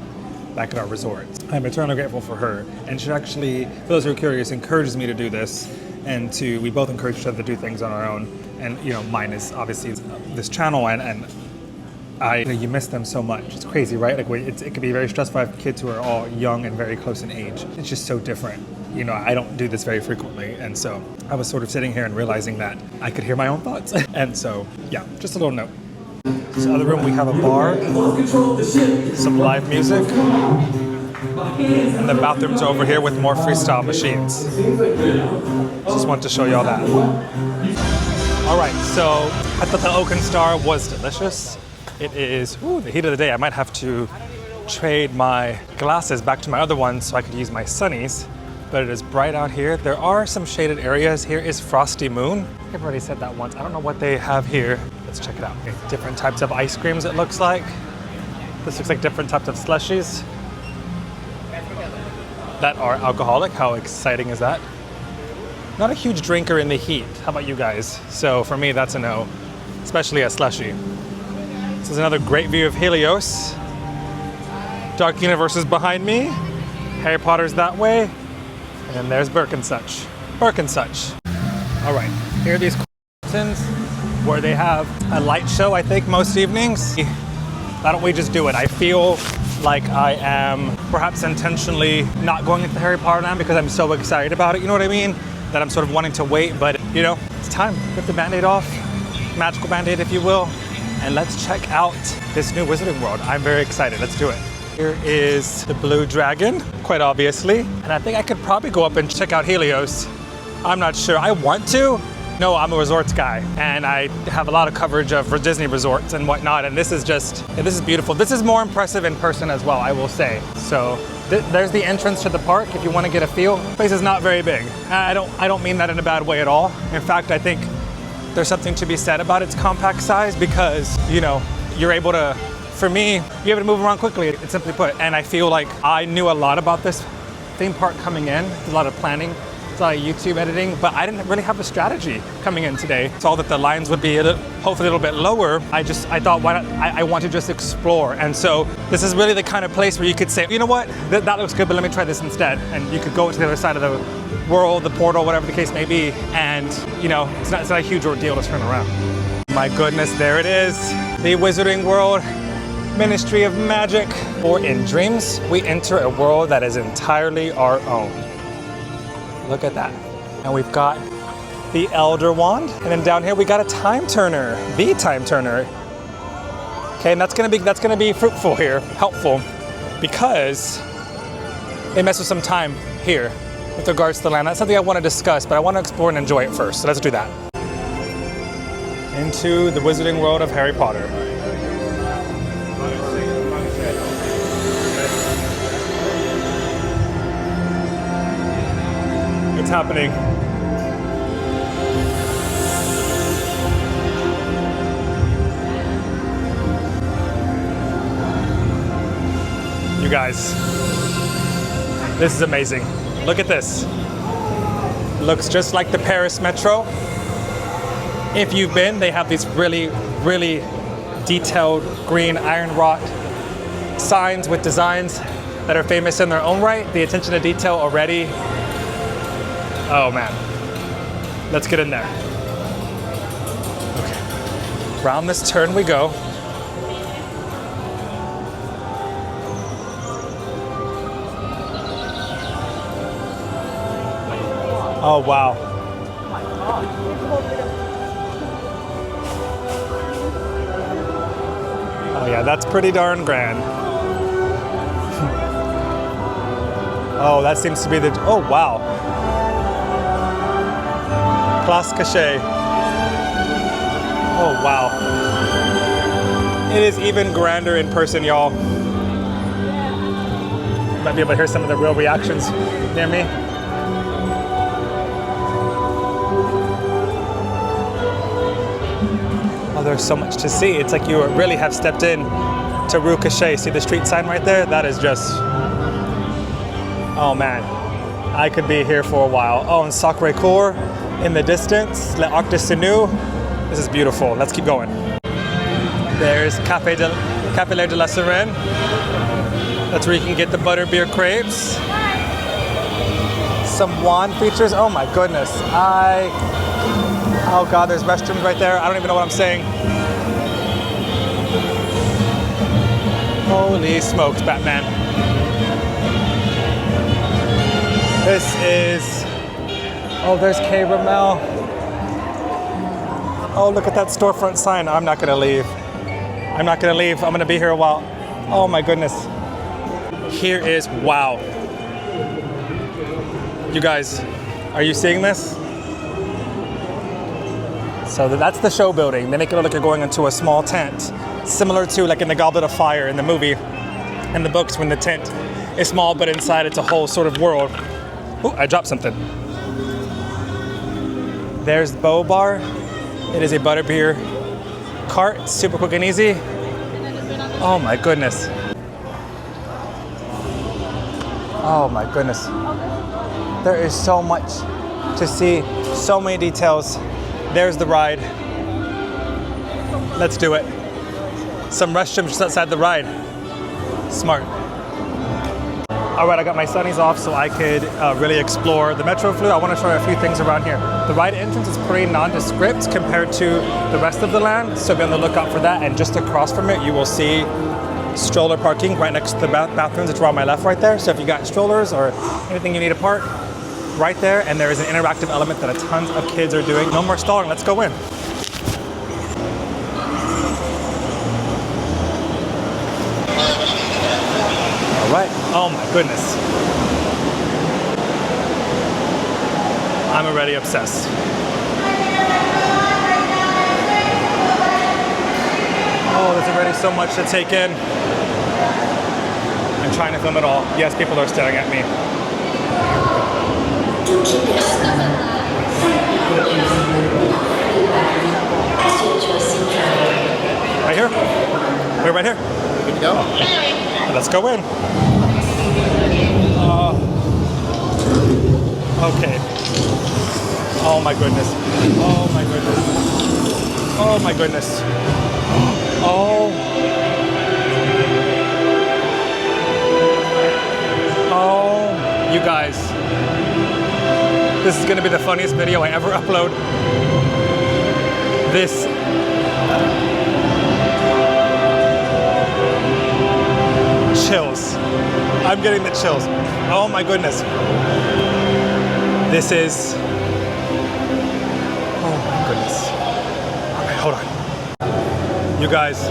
back at our resort. I'm eternally grateful for her. And she actually, for those who are curious, encourages me to do this. And we both encourage each other to do things on our own. And you know, mine is obviously this channel, and you miss them so much. It's crazy, right? Like it can be very stressful. I have kids who are all young and very close in age. It's just so different. You know, I don't do this very frequently. And so I was sort of sitting here and realizing that I could hear my own thoughts. And so, yeah, just a little note. This other room, we have a bar, some live music, and the bathrooms are over here with more freestyle machines. Just wanted to show y'all that. All right, so I thought the Oaken Star was delicious. It is the heat of the day. I might have to trade my glasses back to my other ones so I could use my sunnies, but it is bright out here. There are some shaded areas. Here is Frosty Moon. I've already said that once. I don't know what they have here. Let's check it out. Okay. Different types of ice creams, it looks like. This looks like different types of slushies that are alcoholic. How exciting is that? Not a huge drinker in the heat. How about you guys? So for me, that's a no, especially a slushie. This is another great view of Helios. Dark Universe is behind me. Harry Potter's that way. And then there's Berk and such. Berk and such. All right, here are these curtains where they have a light show, I think, most evenings. Why don't we just do it? I feel like I am perhaps intentionally not going into Harry Potter land because I'm so excited about it, you know what I mean? That I'm sort of wanting to wait, but you know, it's time. Rip the Band-Aid off, magical Band-Aid if you will, and let's check out this new Wizarding World. I'm very excited, let's do it. Here is the Blue Dragon, quite obviously, and I think I could probably go up and check out Helios. I'm not sure, I want to. No, I'm a resorts guy, and I have a lot of coverage of Disney resorts and whatnot, and this is beautiful. This is more impressive in person as well, I will say. So there's the entrance to the park if you want to get a feel. The place is not very big. I don't mean that in a bad way at all. In fact, I think there's something to be said about its compact size because, you know, you're able to, for me, you're able to move around quickly, it's simply put. And I feel like I knew a lot about this theme park coming in, a lot of planning, a lot of YouTube editing, but I didn't really have a strategy coming in today. Saw that the lines would be hopefully a little bit lower. I thought, why not? I want to just explore. And so this is really the kind of place where you could say, you know what, that looks good, but let me try this instead. And you could go to the other side of the world, the portal, whatever the case may be. And you know, it's not a huge ordeal to turn around. My goodness, there it is. The Wizarding World, Ministry of Magic. Or in dreams, we enter a world that is entirely our own. Look at that. And we've got the Elder Wand. And then down here we got a Time Turner, the Time Turner. Okay, and that's gonna be fruitful here, helpful, because they mess with some time here with regards to the land. That's something I want to discuss, but I want to explore and enjoy it first. So let's do that. Into the Wizarding World of Harry Potter. It's happening. You guys, this is amazing. Look at this. Looks just like the Paris Metro. If you've been, they have these really, really detailed green iron wrought signs with designs that are famous in their own right. The attention to detail already. Oh man, let's get in there. Okay, round this turn we go. Oh wow. Oh yeah, that's pretty darn grand. Oh, that seems to be the, oh wow. Place Cachet. Oh wow. It is even grander in person, y'all. Might be able to hear some of the real reactions near me. there's so much to see. It's like you really have stepped in to Rue Cachet. See the street sign right there? That is just, oh man, I could be here for a while. Oh, and Sacré-Cœur in the distance, Le Arc de Sinou. This is beautiful. Let's keep going. There's Café L'air de la Sirene. That's where you can get the butterbeer crepes. Some wand features. Oh my goodness. Oh God, there's restrooms right there. I don't even know what I'm saying. Holy smokes, Batman. This is, oh, there's K. Ramel. Oh, look at that storefront sign. I'm not gonna leave. I'm not gonna leave. I'm gonna be here a while. Oh my goodness. Here is, wow. You guys, are you seeing this? So that's the show building. They make it look like you're going into a small tent, similar to like in the Goblet of Fire in the movie and the books when the tent is small, but inside it's a whole sort of world. Oh, I dropped something. There's Beau Bar. It is a butterbeer cart, super quick and easy. Oh my goodness. Oh my goodness. There is so much to see, so many details. There's the ride. Let's do it. Some restrooms just outside the ride. Smart. All right, I got my sunnies off so I could really explore the Metro Flute. I want to show you a few things around here. The ride entrance is pretty nondescript compared to the rest of the land, so be on the lookout for that. And just across from it, you will see stroller parking right next to the bathrooms. It's on my left right there. So if you got strollers or anything you need to park, right there. And there is an interactive element that a ton of kids are doing. No more stalling, let's go in. All right, oh my goodness. I'm already obsessed. Oh, there's already so much to take in. I'm trying to film it all. Yes, people are staring at me. Right here? We're right here. Good to go? Let's go in. Okay. Oh my goodness. Oh my goodness. Oh my goodness. Oh. Oh, you guys. This is gonna be the funniest video I ever upload. This. Chills. I'm getting the chills. Oh my goodness. This is. Oh my goodness. All right, hold on. You guys,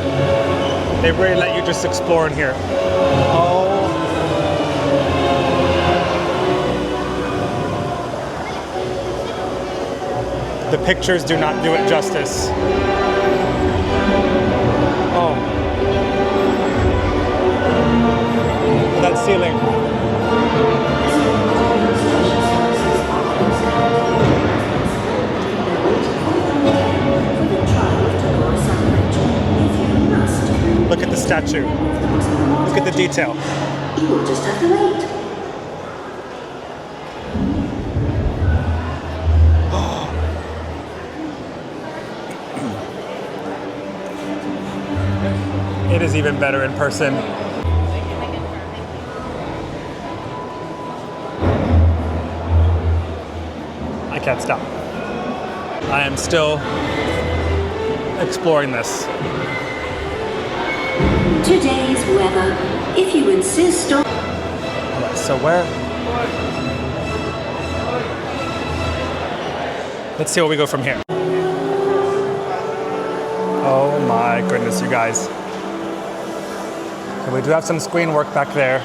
they really let you just explore in here. Oh. The pictures do not do it justice. Oh. That ceiling. Look at the statue. Look at the detail. You will just have to wait. It is even better in person. I can't stop. I am still exploring this. Today's weather, if you insist on... All right, so where? Let's see where we go from here. Oh my goodness, you guys. Okay, we do have some screen work back there.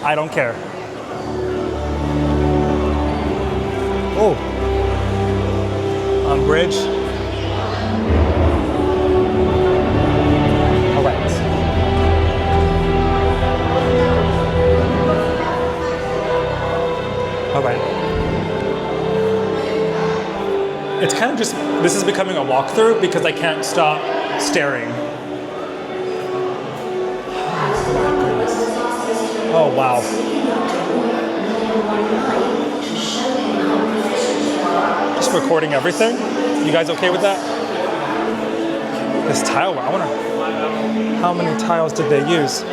I don't care. Oh. On bridge. All right. All right. It's kind of just This is becoming a walkthrough because I can't stop staring. Oh, wow. Just recording everything. You guys okay with that? This tile, I wonder how many tiles did they use?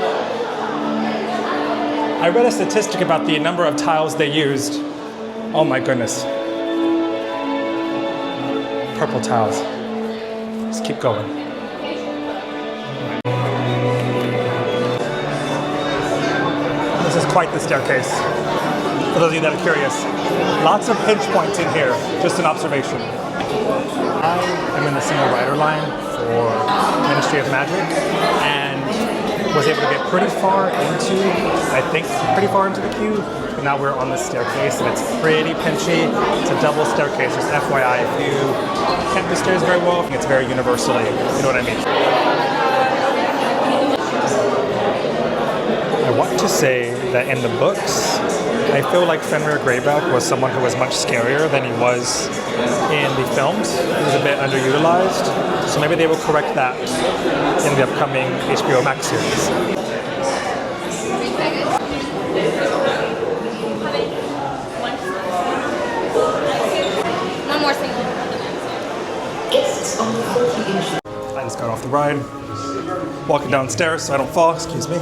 I read a statistic about the number of tiles they used. Oh my goodness. Purple tiles. Let's keep going. This is quite the staircase, for those of you that are curious. Lots of pinch points in here, just an observation. I am in the single rider line for Ministry of Magic and was able to get pretty far into the queue. But now we're on the staircase and it's pretty pinchy. It's a double staircase, just FYI. If you can't do stairs very well, it's very universally, you know what I mean? I want to say that in the books, I feel like Fenrir Greyback was someone who was much scarier than he was in the films. He was a bit underutilized, so maybe they will correct that in the upcoming HBO Max series. One more single. I just got off the ride, walking downstairs so I don't fall, excuse me.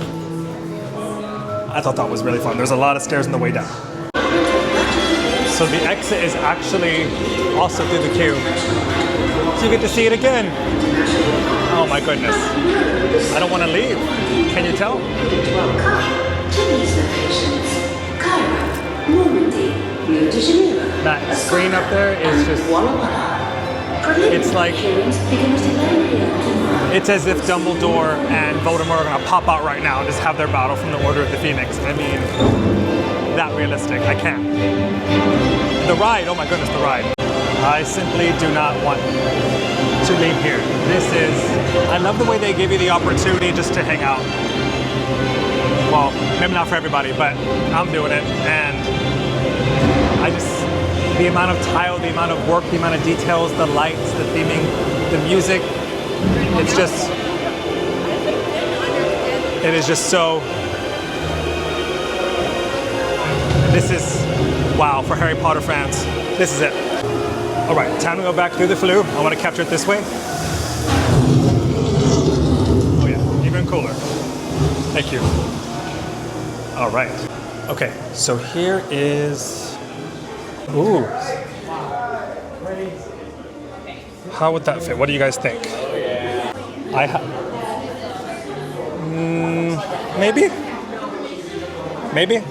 I thought that was really fun. There's a lot of stairs on the way down. So the exit is actually also through the queue. So you get to see it again. Oh my goodness. I don't want to leave. Can you tell? That screen up there is just... It's like... It's as if Dumbledore and Voldemort are going to pop out right now and just have their battle from the Order of the Phoenix. I mean, that realistic. I can't. The ride, oh my goodness, the ride. I simply do not want to leave here. This is, I love the way they give you the opportunity just to hang out. Well, maybe not for everybody, but I'm doing it. And I just, the amount of tile, the amount of work, the amount of details, the lights, the theming, the music, it's just, it is just so, this is, wow, for Harry Potter fans, this is it. All right, time to go back through the flue. I want to capture it this way. Oh yeah, even cooler. Thank you. All right. Okay, so here is, ooh. How would that fit? What do you guys think? Maybe? Maybe?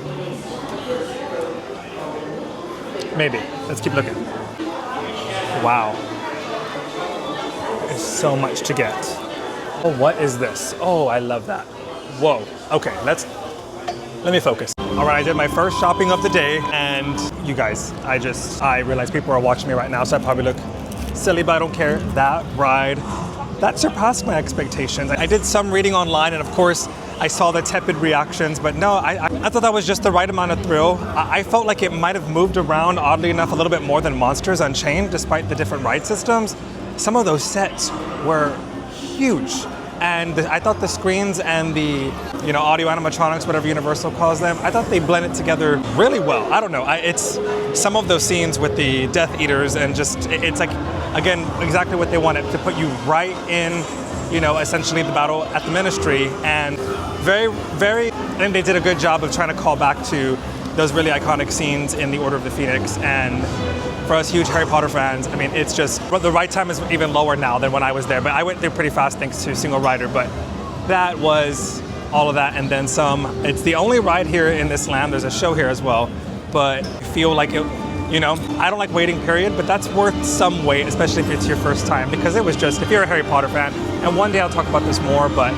Maybe. Let's keep looking. Wow. There's so much to get. Oh, what is this? Oh, I love that. Whoa. Okay, let me focus. All right, I did my first shopping of the day, and you guys, I realize people are watching me right now, so I probably look silly, but I don't care. That ride, that surpassed my expectations. I did some reading online, and of course, I saw the tepid reactions, but no, I thought that was just the right amount of thrill. I felt like it might have moved around, oddly enough, a little bit more than Monsters Unchained, despite the different ride systems. Some of those sets were huge. And I thought the screens and the, audio animatronics, whatever Universal calls them, I thought they blended together really well. I don't know, it's some of those scenes with the Death Eaters and just, it's like, again, exactly what they wanted, to put you right in, essentially the battle at the Ministry. And I think they did a good job of trying to call back to those really iconic scenes in the Order of the Phoenix. And for us huge Harry Potter fans, I mean, it's just, the ride time is even lower now than when I was there, but I went through pretty fast thanks to Single Rider, but that was all of that and then some. It's the only ride here in this land. There's a show here as well, but I feel like it, I don't like waiting period, but that's worth some wait, especially if it's your first time, because it was just, if you're a Harry Potter fan, and one day I'll talk about this more, but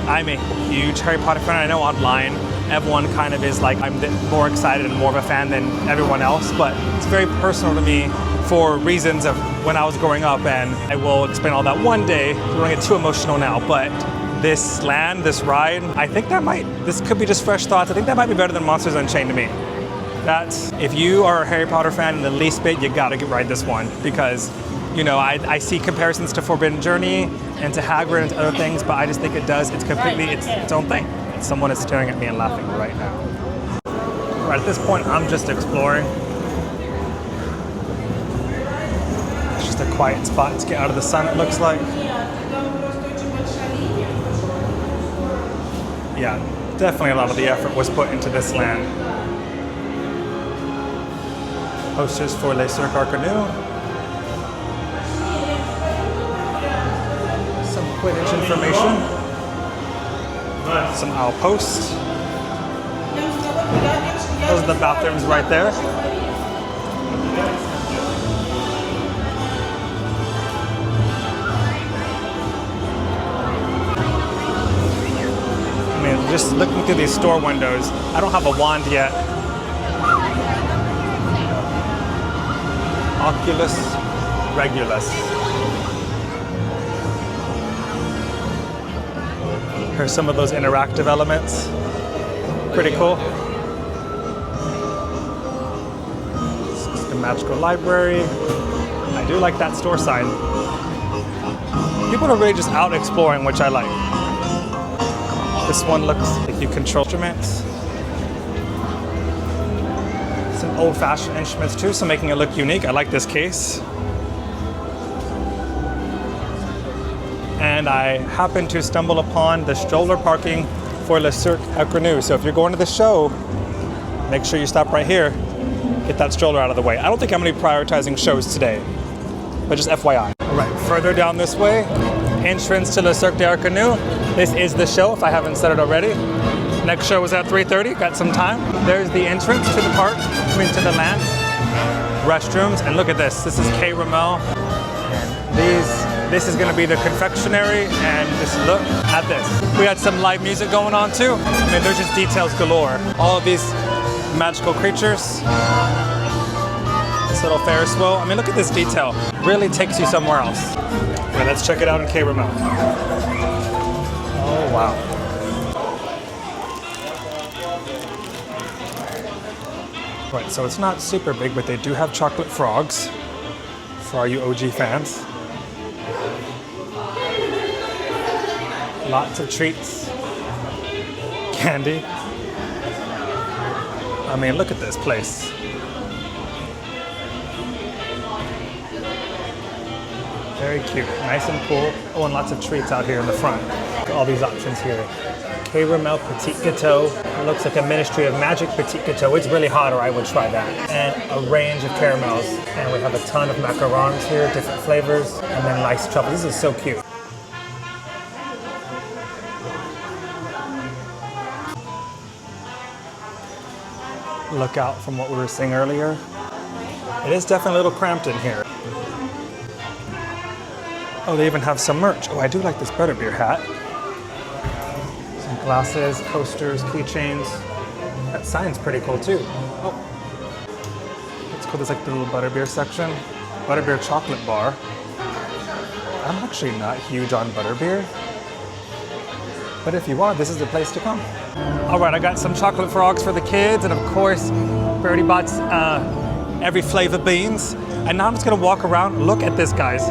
I'm a huge Harry Potter fan. I know online, everyone kind of is like, I'm more excited and more of a fan than everyone else, but it's very personal to me for reasons of when I was growing up, and I will explain all that one day. I don't get too emotional now, but this land, this ride, I think this could be just fresh thoughts. I think that might be better than Monsters Unchained to me. That's, if you are a Harry Potter fan in the least bit, you gotta ride this one, because You know, I see comparisons to Forbidden Journey and to Hagrid and to other things, but I just think it's completely its own thing. Someone is staring at me and laughing right now. Right at this point, I'm just exploring. It's just a quiet spot to get out of the sun, it looks like. Yeah, definitely a lot of the effort was put into this land. Posters for Les Cirques Arcaneux. Some Quidditch information. Some owl posts. Those are the bathrooms right there. I mean, just looking through these store windows, I don't have a wand yet. Oculus Regulus. Here's some of those interactive elements. Pretty cool. This is the magical library. I do like that store sign. People are really just out exploring, which I like. This one looks like you control instruments. Some old-fashioned instruments too, so making it look unique. I like this case. And I happened to stumble upon the stroller parking for Les Cirques Arcaneux. So if you're going to the show, make sure you stop right here. Get that stroller out of the way. I don't think I'm going to be prioritizing shows today, but just FYI. All right, further down this way, entrance to Les Cirques d'Arcaneux. This is the show, if I haven't said it already. Next show is at 3:30, got some time. There's the entrance to the park, to the land. Restrooms, and look at this. This is K. Ramel. And this is gonna be the confectionery, and just look at this. We had some live music going on too. I mean, there's just details galore. All of these magical creatures. This little Ferris wheel. I mean, look at this detail. Really takes you somewhere else. Okay, let's check it out in K. Ramel. Oh, wow. Right, so it's not super big, but they do have chocolate frogs for all you OG fans. Lots of treats, candy. I mean, look at this place. Very cute, nice and cool. Oh, and lots of treats out here in the front. Look at all these options here. K. Ramel Petit Gâteau. It looks like a Ministry of Magic Petit Gâteau. It's really hot, or I would try that. And a range of caramels. And we have a ton of macarons here, different flavors, and then nice truffles. This is so cute. Look out from what we were seeing earlier. It is definitely a little cramped in here. Oh, they even have some merch. Oh, I do like this butterbeer hat. Some glasses, coasters, keychains. That sign's pretty cool too. Oh, it's cool. There's like the little butterbeer section. Butterbeer chocolate bar. I'm actually not huge on butterbeer, but if you are, this is the place to come. All right, I got some chocolate frogs for the kids, and of course, we already bought every flavor beans. And now I'm just gonna walk around. Look at this, guys.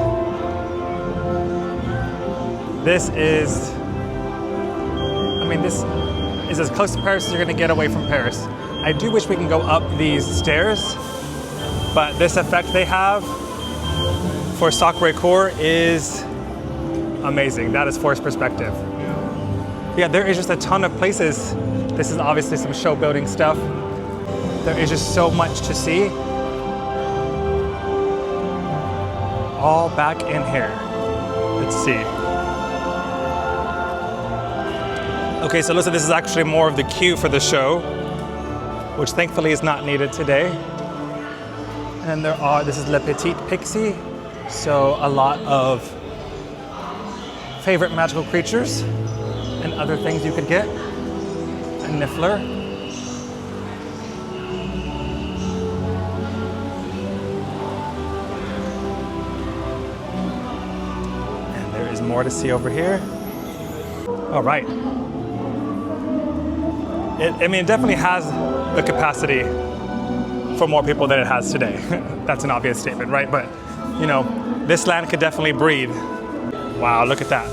This is as close to Paris as you're gonna get away from Paris. I do wish we can go up these stairs, but this effect they have for Sacré-Cœur is amazing. That is forced perspective. Yeah, there is just a ton of places. This is obviously some show building stuff. There is just so much to see. All back in here. Let's see. Okay, so listen, this is actually more of the queue for the show, which thankfully is not needed today. And this is Le Petit Pixie. So a lot of favorite magical creatures and other things you could get. A Niffler. And there is more to see over here. All right. It definitely has the capacity for more people than it has today. That's an obvious statement, right? But, you know, This land could definitely breathe. Wow, look at that.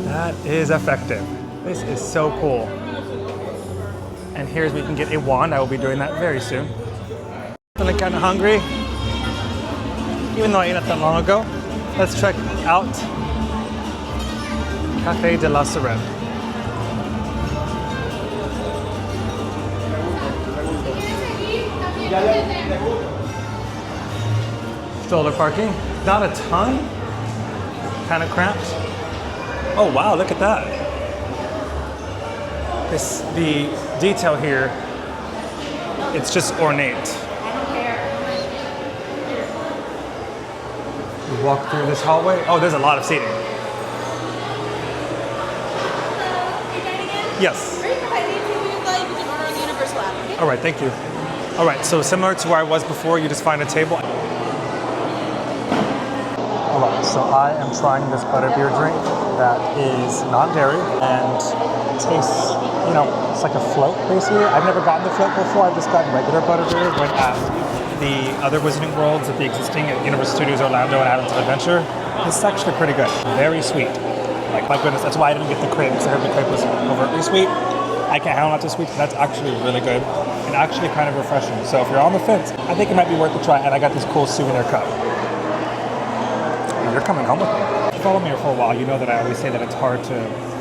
That is effective. This is so cool. And here's where you can get a wand. I will be doing that very soon. Feeling kind of hungry, even though I ate it that long ago. Let's check out Café de la Sirene. Stroller parking, not a ton, kind of cramped. Oh wow, look at that. The detail here, it's just ornate. We walk through this hallway. Oh, there's a lot of seating. Yes. All right, thank you. All right, so similar to where I was before, you just find a table. All right, so I am trying this butterbeer drink that is non-dairy and tastes, you know, it's like a float basically. I've never gotten the float before. I've just gotten regular butterbeer when at the other Wizarding Worlds at the existing at Universal Studios Orlando and Adams Adventure. This is actually pretty good. Very sweet. Like, my goodness, that's why I didn't get the crepe, because I heard the crepe was overtly sweet. I can't handle not too sweet, but that's actually really good and actually kind of refreshing. So if you're on the fence, I think it might be worth a try. And I got this cool souvenir cup. You're coming home with me. If you follow me here for a while, you know that I always say that it's hard to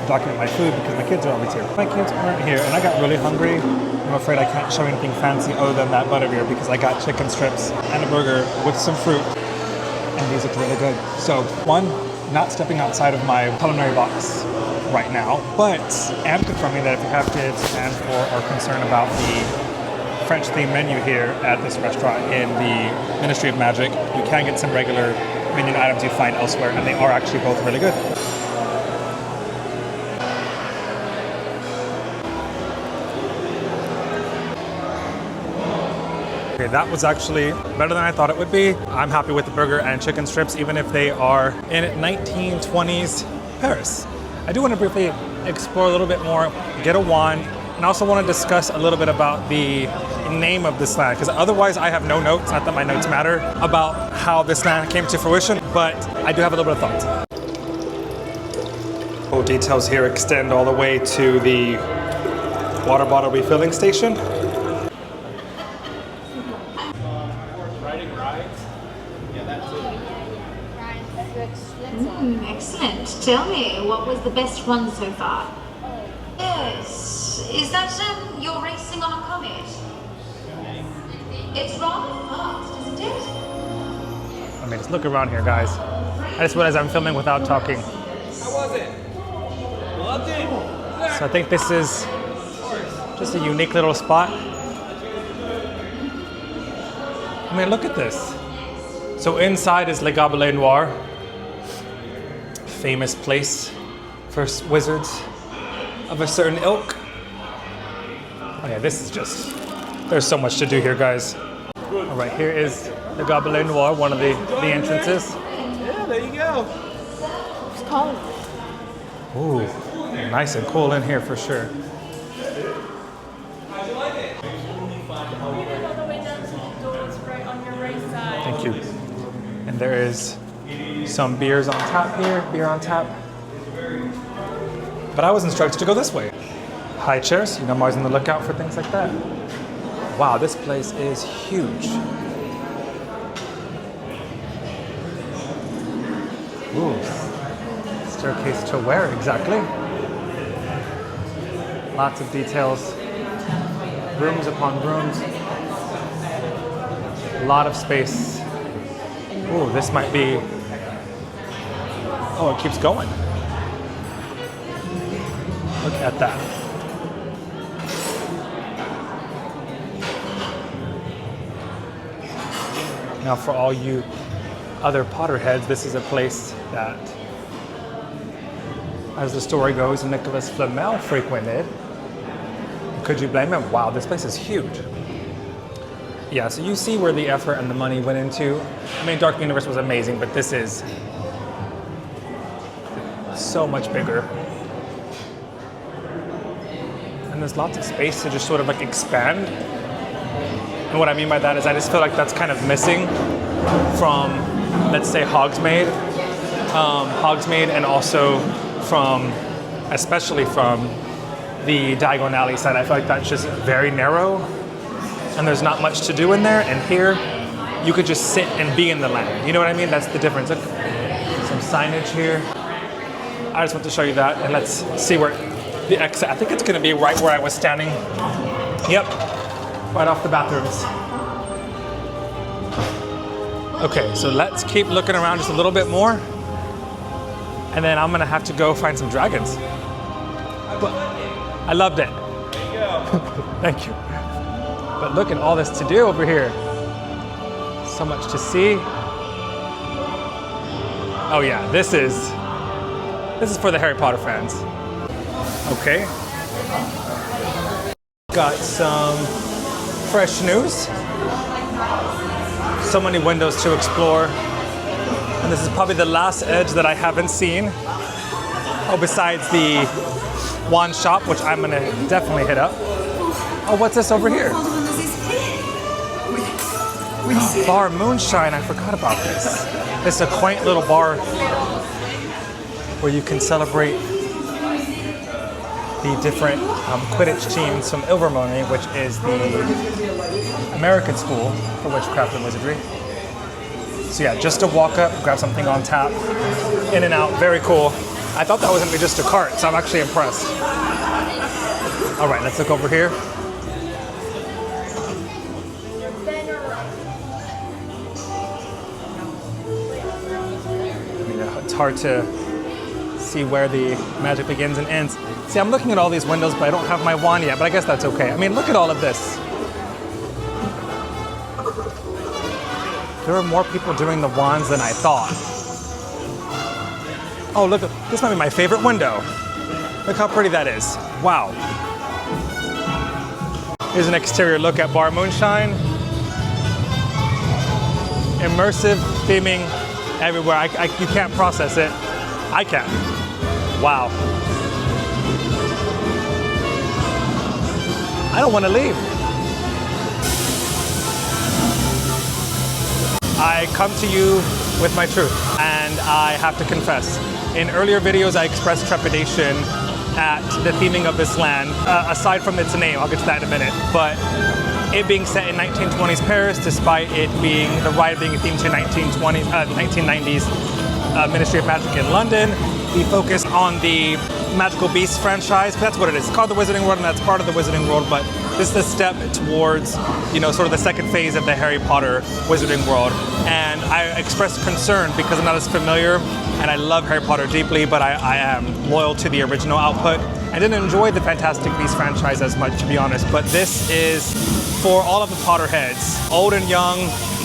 document my food because my kids are always here. My kids aren't here, and I got really hungry. I'm afraid I can't show anything fancy other than that butterbeer because I got chicken strips and a burger with some fruit, and these look really good. So one, not stepping outside of my culinary box right now, but am confirming that if you have kids and or are concerned about the French themed menu here at this restaurant in the Ministry of Magic, you can get some regular menu items you find elsewhere, and they are actually both really good. Okay, that was actually better than I thought it would be. I'm happy with the burger and chicken strips, even if they are in 1920s Paris. I do want to briefly explore a little bit more, get a wand, and also want to discuss a little bit about the name of this land, because otherwise I have no notes, not that my notes matter, about how this land came to fruition, but I do have a little bit of thoughts. Oh, details here extend all the way to the water bottle refilling station. Excellent. Tell me, what was the best one so far? Yes. Is that you're racing on a comet? It's rather fast, isn't it? I mean, just look around here, guys. I just realized I'm filming without talking. How was it? Loved it. So I think this is just a unique little spot. I mean, look at this. So inside is Le Gobelet Noir, famous place for wizards of a certain ilk. Oh yeah, this is just, there's so much to do here, guys. All right, here is the Gobelet Noir, one of the entrances. Yeah, there you go. It's cold. Ooh, nice and cool in here for sure. Thank you. And there is some beers on tap here, beer on tap. But I was instructed to go this way. High chairs, you know I'm always on the lookout for things like that. Wow, this place is huge. Ooh, staircase to where exactly? Lots of details, rooms upon rooms, a lot of space. Ooh, this might be, oh, it keeps going. Look at that. Now for all you other Potterheads, this is a place that, as the story goes, Nicholas Flamel frequented. Could you blame him? Wow, this place is huge. Yeah, so you see where the effort and the money went into. I mean, Dark Universe was amazing, but this is so much bigger. And there's lots of space to just sort of like expand. And what I mean by that is I just feel like that's kind of missing from, let's say, Hogsmeade. Hogsmeade, and also from, especially from the Diagon Alley side. I feel like that's just very narrow and there's not much to do in there. And here, you could just sit and be in the land. You know what I mean? That's the difference. Look, some signage here. I just want to show you that, and let's see where the exit, I think it's gonna be right where I was standing. Yep, right off the bathrooms. Okay, so let's keep looking around just a little bit more, and then I'm gonna have to go find some dragons. But I loved it. There you go. Thank you. But look at all this to do over here. So much to see. Oh yeah, this is for the Harry Potter fans. Okay. Got some fresh news. So many windows to explore. And this is probably the last edge that I haven't seen. Oh, besides the wand shop, which I'm gonna definitely hit up. Oh, what's this over here? Bar Moonshine, I forgot about this. It's a quaint little bar where you can celebrate the different Quidditch teams from Ilvermorny, which is the American school for witchcraft and wizardry. So yeah, just to walk up, grab something on tap, in and out, very cool. I thought that was gonna be just a cart, so I'm actually impressed. All right, let's look over here. It's hard to see where the magic begins and ends. See, I'm looking at all these windows, but I don't have my wand yet, but I guess that's okay. I mean, look at all of this. There are more people doing the wands than I thought. Oh, look, this might be my favorite window. Look how pretty that is. Wow. Here's an exterior look at Bar Moonshine. Immersive theming everywhere. You can't process it. I can. Wow. I don't want to leave. I come to you with my truth, and I have to confess. In earlier videos, I expressed trepidation at the theming of this land, aside from its name. I'll get to that in a minute. But it being set in 1920s Paris, despite it being the ride being themed to 1990s Ministry of Magic in London, we focus on the Magical Beasts franchise. That's what it is. It's called the Wizarding World, and that's part of the Wizarding World. But this is a step towards, sort of the second phase of the Harry Potter Wizarding World. And I expressed concern because I'm not as familiar, and I love Harry Potter deeply, but I am loyal to the original output. I didn't enjoy the Fantastic Beasts franchise as much, to be honest, but this is for all of the Potterheads, old and young,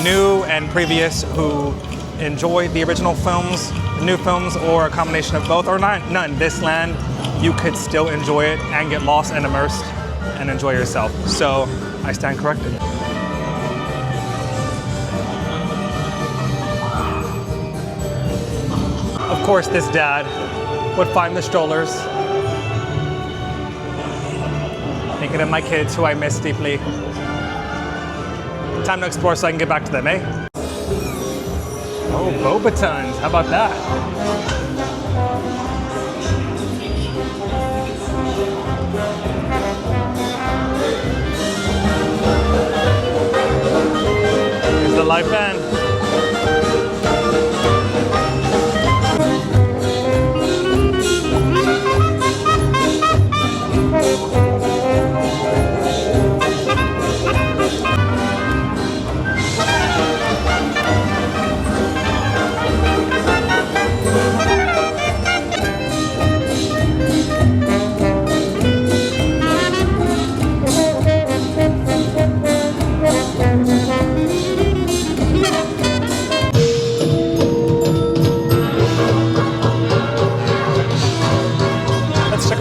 new and previous, who enjoy the original films, the new films, or a combination of both, or none. This land, you could still enjoy it and get lost and immersed and enjoy yourself. So I stand corrected. Of course, this dad would find the strollers. Thinking of my kids, who I miss deeply. Time to explore so I can get back to them, eh? Oh, Bobatons, how about that? Here's the live band.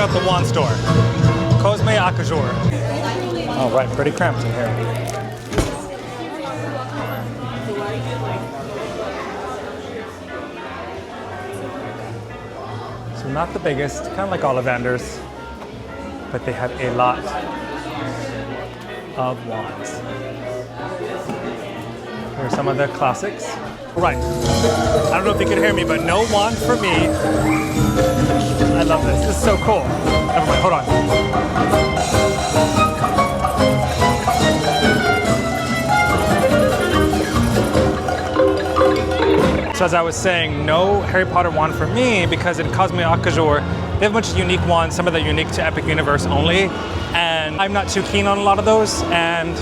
The wand store. Cosme Acajor. All right, pretty cramped in here. So not the biggest, kind of like Ollivanders, but they have a lot of wands. Here's some of the classics. Right. I don't know if you can hear me, but no wand for me. I love this. This is so cool. Never mind, hold on. So as I was saying, no Harry Potter wand for me, because in Cosme Acajor, they have a bunch of unique wands, some of them unique to Epic Universe only, and I'm not too keen on a lot of those, and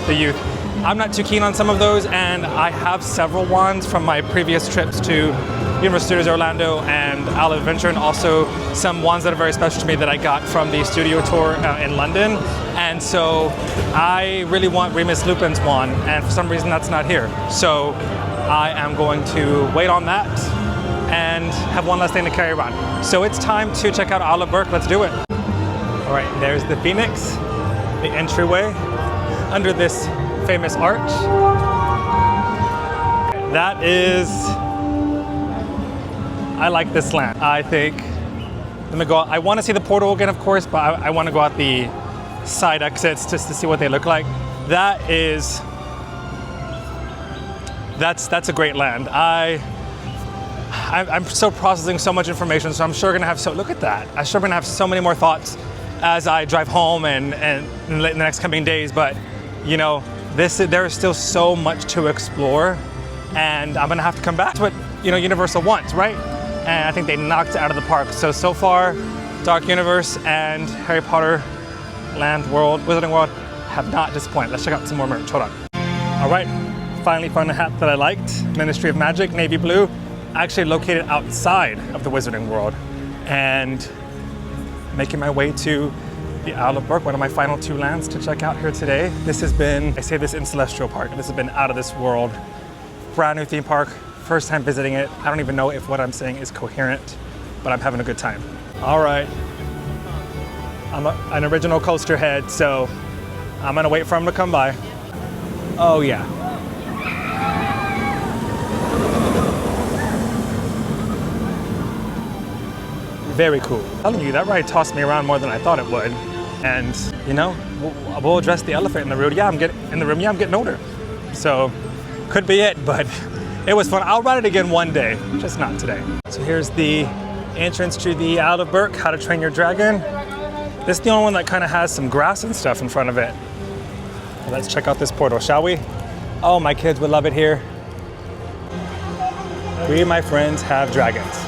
the youth. I'm not too keen on some of those, and I have several wands from my previous trips to Universal Studios Orlando and Isle of Adventure, and also some wands that are very special to me that I got from the studio tour in London. And so I really want Remus Lupin's wand, and for some reason that's not here. So I am going to wait on that and have one last thing to carry around. So it's time to check out Isle of Berk. Let's do it. All right, there's the Phoenix, the entryway under this famous arch. That is, I like this land. I think, let me go out. I want to see the portal again, of course, but I want to go out the side exits just to see what they look like. That is, that's a great land. I'm still processing so much information, so I'm sure gonna have look at that. I'm sure gonna have so many more thoughts as I drive home and in the next coming days, but you know, there is still so much to explore, and I'm gonna have to come back to what, you know, Universal wants, right? And I think they knocked it out of the park. So far, Dark Universe and Harry Potter Land World, Wizarding World have not disappointed. Let's check out some more merch, hold on. All right, finally found a hat that I liked. Ministry of Magic, navy blue, actually located outside of the Wizarding World. And making my way to the Isle of Berk, one of my final 2 lands to check out here today. This has been, I say this in Celestial Park, this has been out of this world. Brand new theme park, first time visiting it. I don't even know if what I'm saying is coherent, but I'm having a good time. All right, I'm an original coaster head, so I'm gonna wait for him to come by. Oh yeah. Very cool. I'm telling you, that ride tossed me around more than I thought it would. And you know, we'll address the elephant in the room. Yeah, I'm getting older. So could be it, but it was fun. I'll ride it again one day, just not today. So here's the entrance to the Isle of Berk, How to Train Your Dragon. This is the only one that kind of has some grass and stuff in front of it. Let's check out this portal, shall we? Oh, my kids would love it here. We, my friends, have dragons.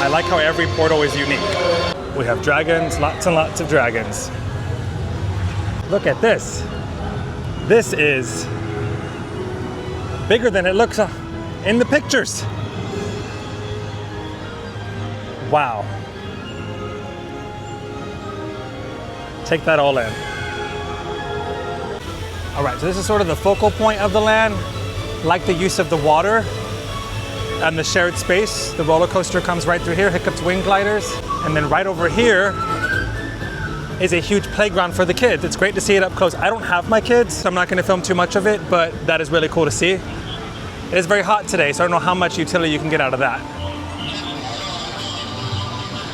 I like how every portal is unique. We have dragons, lots and lots of dragons. Look at this. This is bigger than it looks in the pictures. Wow. Take that all in. All right, so this is sort of the focal point of the land. Like the use of the water and the shared space. The roller coaster comes right through here, Hiccups Wings Gliders. And then right over here is a huge playground for the kids. It's great to see it up close. I don't have my kids, so I'm not gonna film too much of it, but that is really cool to see. It is very hot today, so I don't know how much utility you can get out of that.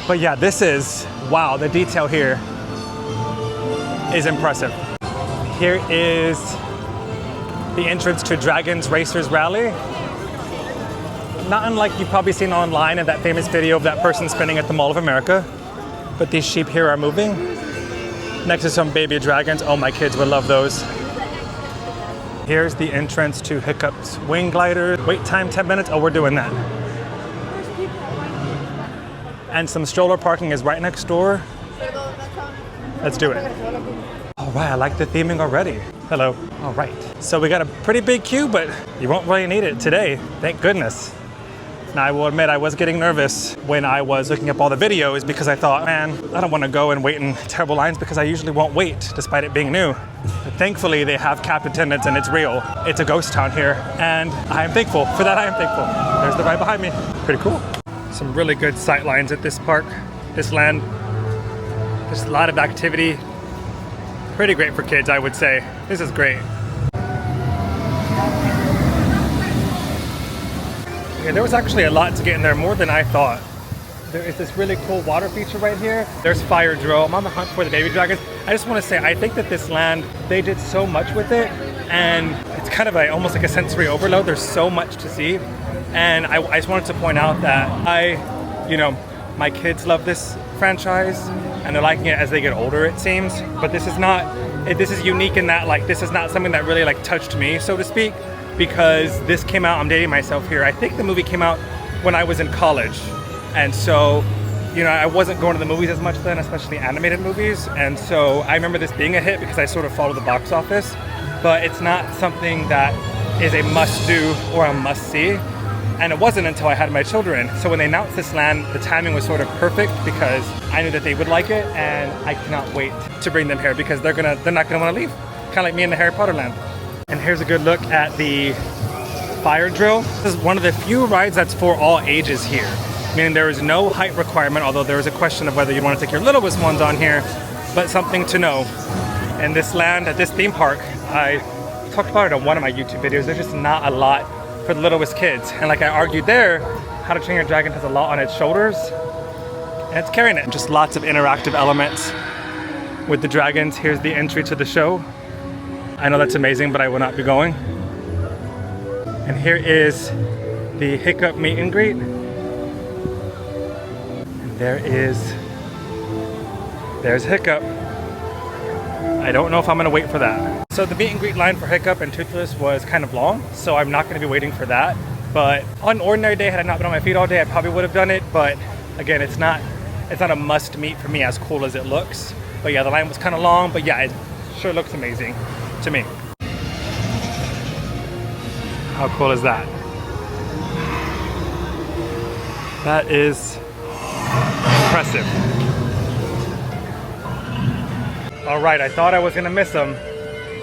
But yeah, this is, wow, the detail here is impressive. Here is the entrance to Dragons Racers Rally. Not unlike you've probably seen online in that famous video of that person spinning at the Mall of America. But these sheep here are moving. Next to some baby dragons. Oh, my kids would love those. Here's the entrance to Hiccups Wing Gliders. Wait time 10 minutes. Oh, we're doing that. And some stroller parking is right next door. Let's do it. All right, I like the theming already. Hello. All right. So we got a pretty big queue, but you won't really need it today. Thank goodness. Now, I will admit I was getting nervous when I was looking up all the videos because I thought, man, I don't want to go and wait in terrible lines because I usually won't wait despite it being new. But thankfully, they have capped attendance and it's real. It's a ghost town here, and I am thankful. For that, I am thankful. There's the ride behind me. Pretty cool. Some really good sight lines at this park, this land. There's a lot of activity. Pretty great for kids, I would say. This is great. Yeah, there was actually a lot to get in there, more than I thought. there is this really cool water feature right here. There's Fire Drill. I'm on the hunt for the baby dragons. I just want to say, I think that this land, they did so much with it, and it's kind of almost like a sensory overload. There's so much to see. And I just wanted to point out that my kids love this franchise, and they're liking it as they get older, it seems. But this is unique in that, like, this is not something that really, like, touched me, so to speak, because this came out, I'm dating myself here, I think the movie came out when I was in college. And so, I wasn't going to the movies as much then, especially animated movies. And so I remember this being a hit because I sort of followed the box office, but it's not something that is a must-do or a must-see. And it wasn't until I had my children. So when they announced this land, the timing was sort of perfect because I knew that they would like it, and I cannot wait to bring them here because they're not gonna want to leave. Kind of like me in the Harry Potter land. And here's a good look at the Fire Drill. This is one of the few rides that's for all ages here, meaning there is no height requirement, although there is a question of whether you want to take your littlest ones on here, but something to know. In this land, at this theme park, I talked about it on one of my YouTube videos, there's just not a lot for the littlest kids. And like I argued there, How to Train Your Dragon has a lot on its shoulders, and it's carrying it. Just lots of interactive elements with the dragons. Here's the entry to the show. I know that's amazing, but I will not be going. And here is the Hiccup meet and greet. And there's Hiccup. I don't know if I'm gonna wait for that. So the meet and greet line for Hiccup and Toothless was kind of long, so I'm not gonna be waiting for that. But on an ordinary day, had I not been on my feet all day, I probably would have done it. But again, it's not a must meet for me, as cool as it looks. But yeah, the line was kind of long, but yeah, it sure looks amazing to me. How cool is that? That is impressive. All right, I thought I was gonna miss them.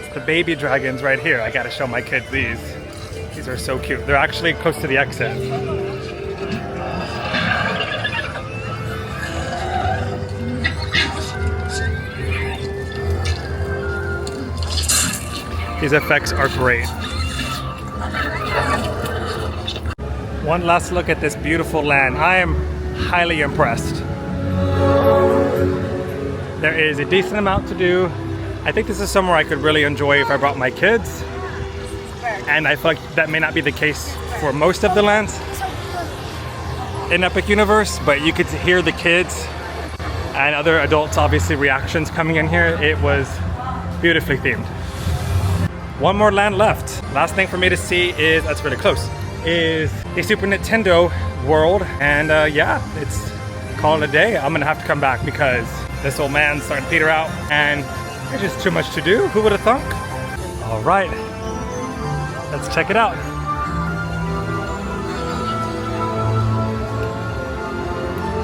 It's the baby dragons right here. I gotta show my kids these. These are so cute. They're actually close to the exit. These effects are great. One last look at this beautiful land. I am highly impressed. There is a decent amount to do. I think this is somewhere I could really enjoy if I brought my kids. And I feel like that may not be the case for most of the lands in Epic Universe, but you could hear the kids and other adults, obviously, reactions coming in here. It was beautifully themed. One more land left. Last thing for me to see is, that's really close, is the Super Nintendo world. And yeah, it's calling it a day. I'm gonna have to come back because this old man's starting to peter out and there's just too much to do. Who would have thunk? All right, let's check it out.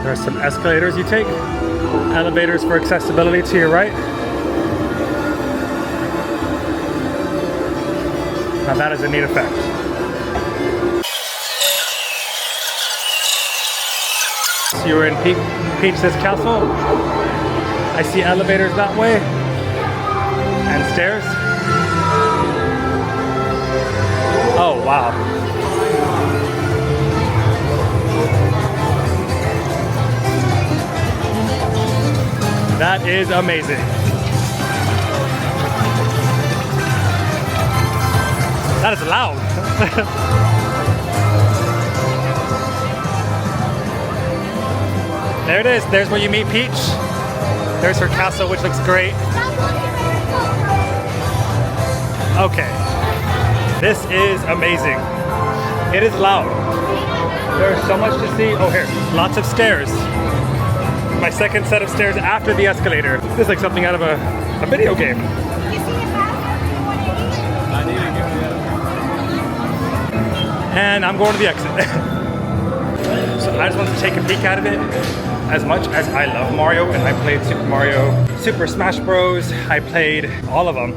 There are some escalators you take, elevators for accessibility to your right. Now that is a neat effect. So you're in Peach's castle. I see elevators that way and stairs. Oh wow. That is amazing. That is loud. There it is. There's where you meet Peach. There's her castle, which looks great. Okay. This is amazing. It is loud. There's so much to see. Oh, here. Lots of stairs. My second set of stairs after the escalator. This is like something out of a video game. And I'm going to the exit. So I just want to take a peek out of it. As much as I love Mario, and I played Super Mario, Super Smash Bros. I played all of them.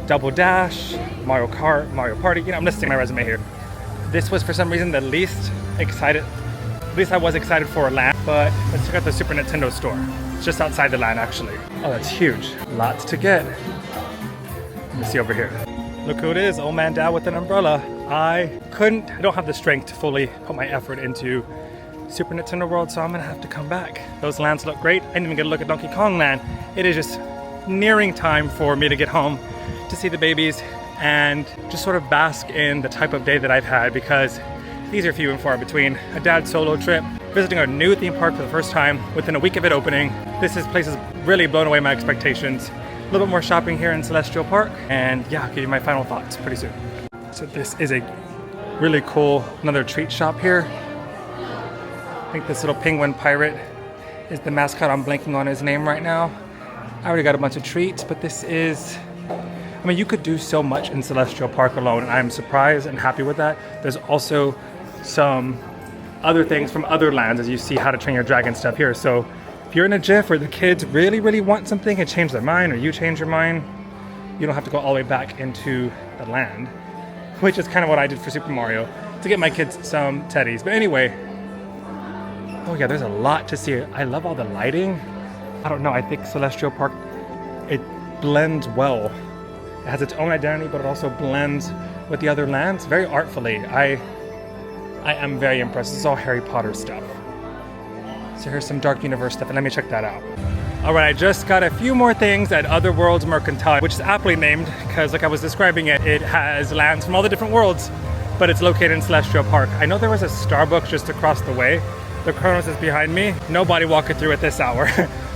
Double Dash, Mario Kart, Mario Party. You know, I'm listing my resume here. This was for some reason the least excited. At least I was excited for a land. But let's check out the Super Nintendo store. It's just outside the land, actually. Oh, that's huge. Lots to get. Let me see over here. Look who it is, old man dad with an umbrella. I don't have the strength to fully put my effort into Super Nintendo World, so I'm gonna have to come back. Those lands look great. I didn't even get a look at Donkey Kong Land. It is just nearing time for me to get home to see the babies and just sort of bask in the type of day that I've had, because these are few and far between. A dad solo trip, visiting a new theme park for the first time within a week of it opening. This place has really blown away my expectations. A little bit more shopping here in Celestial Park, and yeah, I'll give you my final thoughts pretty soon. So this is a really cool, another treat shop here. I think this little penguin pirate is the mascot. I'm blanking on his name right now. I already got a bunch of treats, but this is, I mean, you could do so much in Celestial Park alone, and I'm surprised and happy with that. There's also some other things from other lands, as you see How to Train Your Dragon stuff here. So if you're in a GIF where the kids really, really want something and change their mind, or you change your mind, you don't have to go all the way back into the land, which is kind of what I did for Super Mario, to get my kids some teddies. But anyway, oh yeah, there's a lot to see. I love all the lighting. I don't know, I think Celestial Park, it blends well. It has its own identity, but it also blends with the other lands very artfully. I am very impressed. This is all Harry Potter stuff. So here's some Dark Universe stuff, and let me check that out. All right, I just got a few more things at Other Worlds Mercantile, which is aptly named because, like I was describing it, it has lands from all the different worlds, but it's located in Celestial Park. I know there was a Starbucks just across the way. The Kronos is behind me. Nobody walking through at this hour.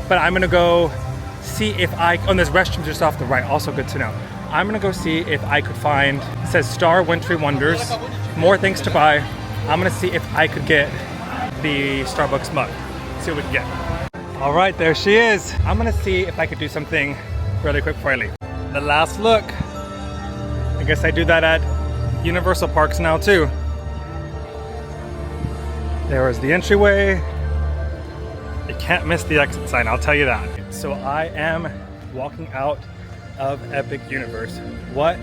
But I'm gonna go see if there's restrooms just off the right, also good to know. I'm gonna go see if I could find, it says Star Wintry Wonders, more things to buy. I'm gonna see if I could get the Starbucks mug, see what we can get. All right, there she is. I'm gonna see if I could do something really quick before I leave. The last look. I guess I do that at Universal Parks now too. There is the entryway. You can't miss the exit sign, I'll tell you that. So I am walking out of Epic Universe. What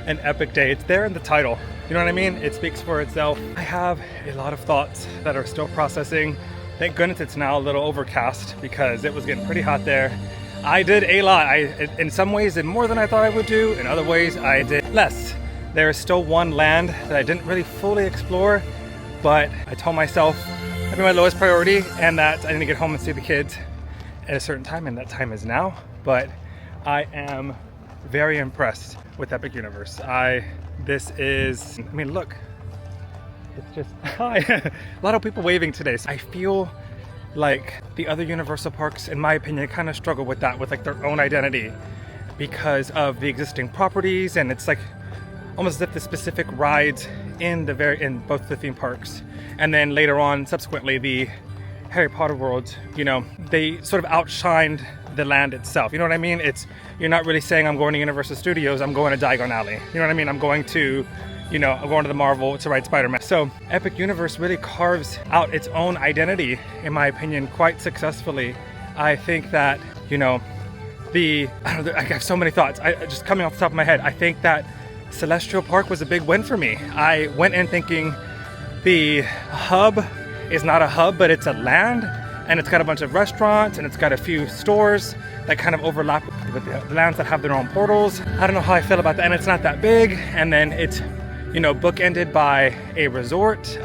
an epic day. It's there in the title. You know what I mean? It speaks for itself. I have a lot of thoughts that are still processing. Thank goodness it's now a little overcast because it was getting pretty hot there. I did a lot. In some ways did more than I thought I would do. In other ways I did less. There is still one land that I didn't really fully explore, but I told myself that'd be my lowest priority and that I need to get home and see the kids at a certain time, and that time is now. But I am very impressed with Epic Universe. This is, I mean, look, it's just, hi. A lot of people waving today. So I feel like the other Universal parks, in my opinion, kind of struggle with that, with like their own identity because of the existing properties, and it's like almost as if the specific rides in both the theme parks, and then later on, subsequently, the Harry Potter worlds, you know, they sort of outshined the land itself. You know what I mean? You're not really saying I'm going to Universal Studios, I'm going to Diagon Alley. You know what I mean? I'm going to the Marvel to ride Spider-Man. So Epic Universe really carves out its own identity, in my opinion, quite successfully. I think that, I have so many thoughts. Just coming off the top of my head, I think that Celestial Park was a big win for me. I went in thinking the hub is not a hub, but it's a land, and it's got a bunch of restaurants, and it's got a few stores that kind of overlap with the lands that have their own portals. I don't know how I feel about that, and it's not that big, and then it's, bookended by a resort.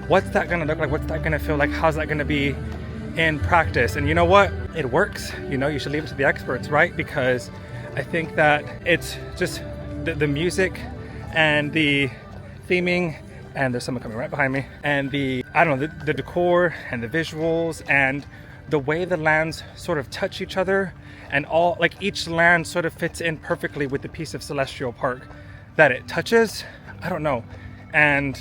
What's that gonna look like? What's that gonna feel like? How's that gonna be in practice? And you know what? It works. You should leave it to the experts, right? Because I think that it's just the music and the theming, and there's someone coming right behind me, and the decor and the visuals and the way the lands sort of touch each other, and each land sort of fits in perfectly with the piece of Celestial Park that it touches. I don't know. And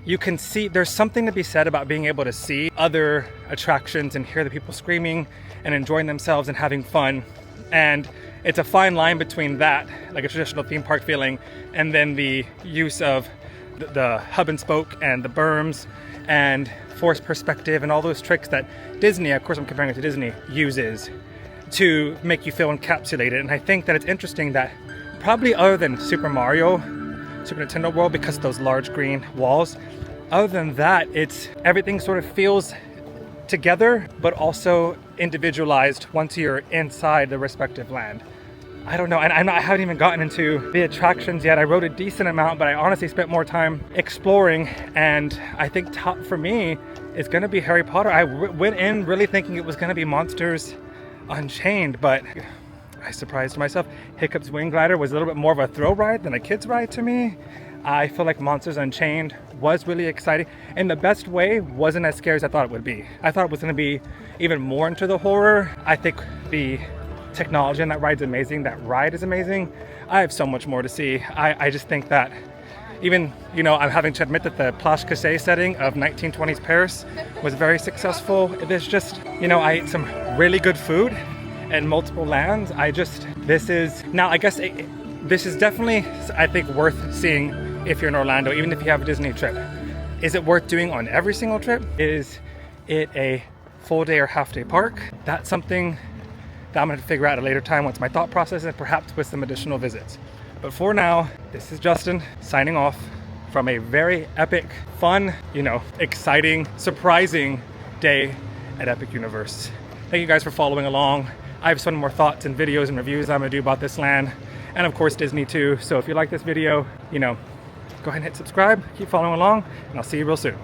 you can see there's something to be said about being able to see other attractions and hear the people screaming and enjoying themselves and having fun. And it's a fine line between that, like a traditional theme park feeling, and then the use of the hub and spoke and the berms and forced perspective and all those tricks that Disney, of course I'm comparing it to Disney, uses to make you feel encapsulated. And I think that it's interesting that probably other than Super Nintendo World, because of those large green walls, other than that, everything sort of feels together, but also individualized once you're inside the respective land. I don't know, and I haven't even gotten into the attractions yet. I rode a decent amount, but I honestly spent more time exploring, and I think top for me is gonna be Harry Potter. I went in really thinking it was gonna be Monsters Unchained, but I surprised myself. Hiccups Wing Glider was a little bit more of a thrill ride than a kid's ride to me. I feel like Monsters Unchained was really exciting. In the best way, wasn't as scary as I thought it would be. I thought it was gonna be even more into the horror. I think the technology on that ride's amazing. That ride is amazing. I have so much more to see. I just think that even, you know, I'm having to admit that the Plage Cassé setting of 1920s Paris was very successful. There's just, you know, I ate some really good food in multiple lands. This is definitely, I think, worth seeing if you're in Orlando, even if you have a Disney trip. Is it worth doing on every single trip? Is it a full day or half day park? That's something that I'm gonna figure out at a later time once my thought process and perhaps with some additional visits. But for now, this is Justin signing off from a very epic, fun, you know, exciting, surprising day at Epic Universe. Thank you guys for following along. I have some more thoughts and videos and reviews I'm gonna do about this land, and of course Disney too. So if you like this video, you know, go ahead and hit subscribe, keep following along, and I'll see you real soon.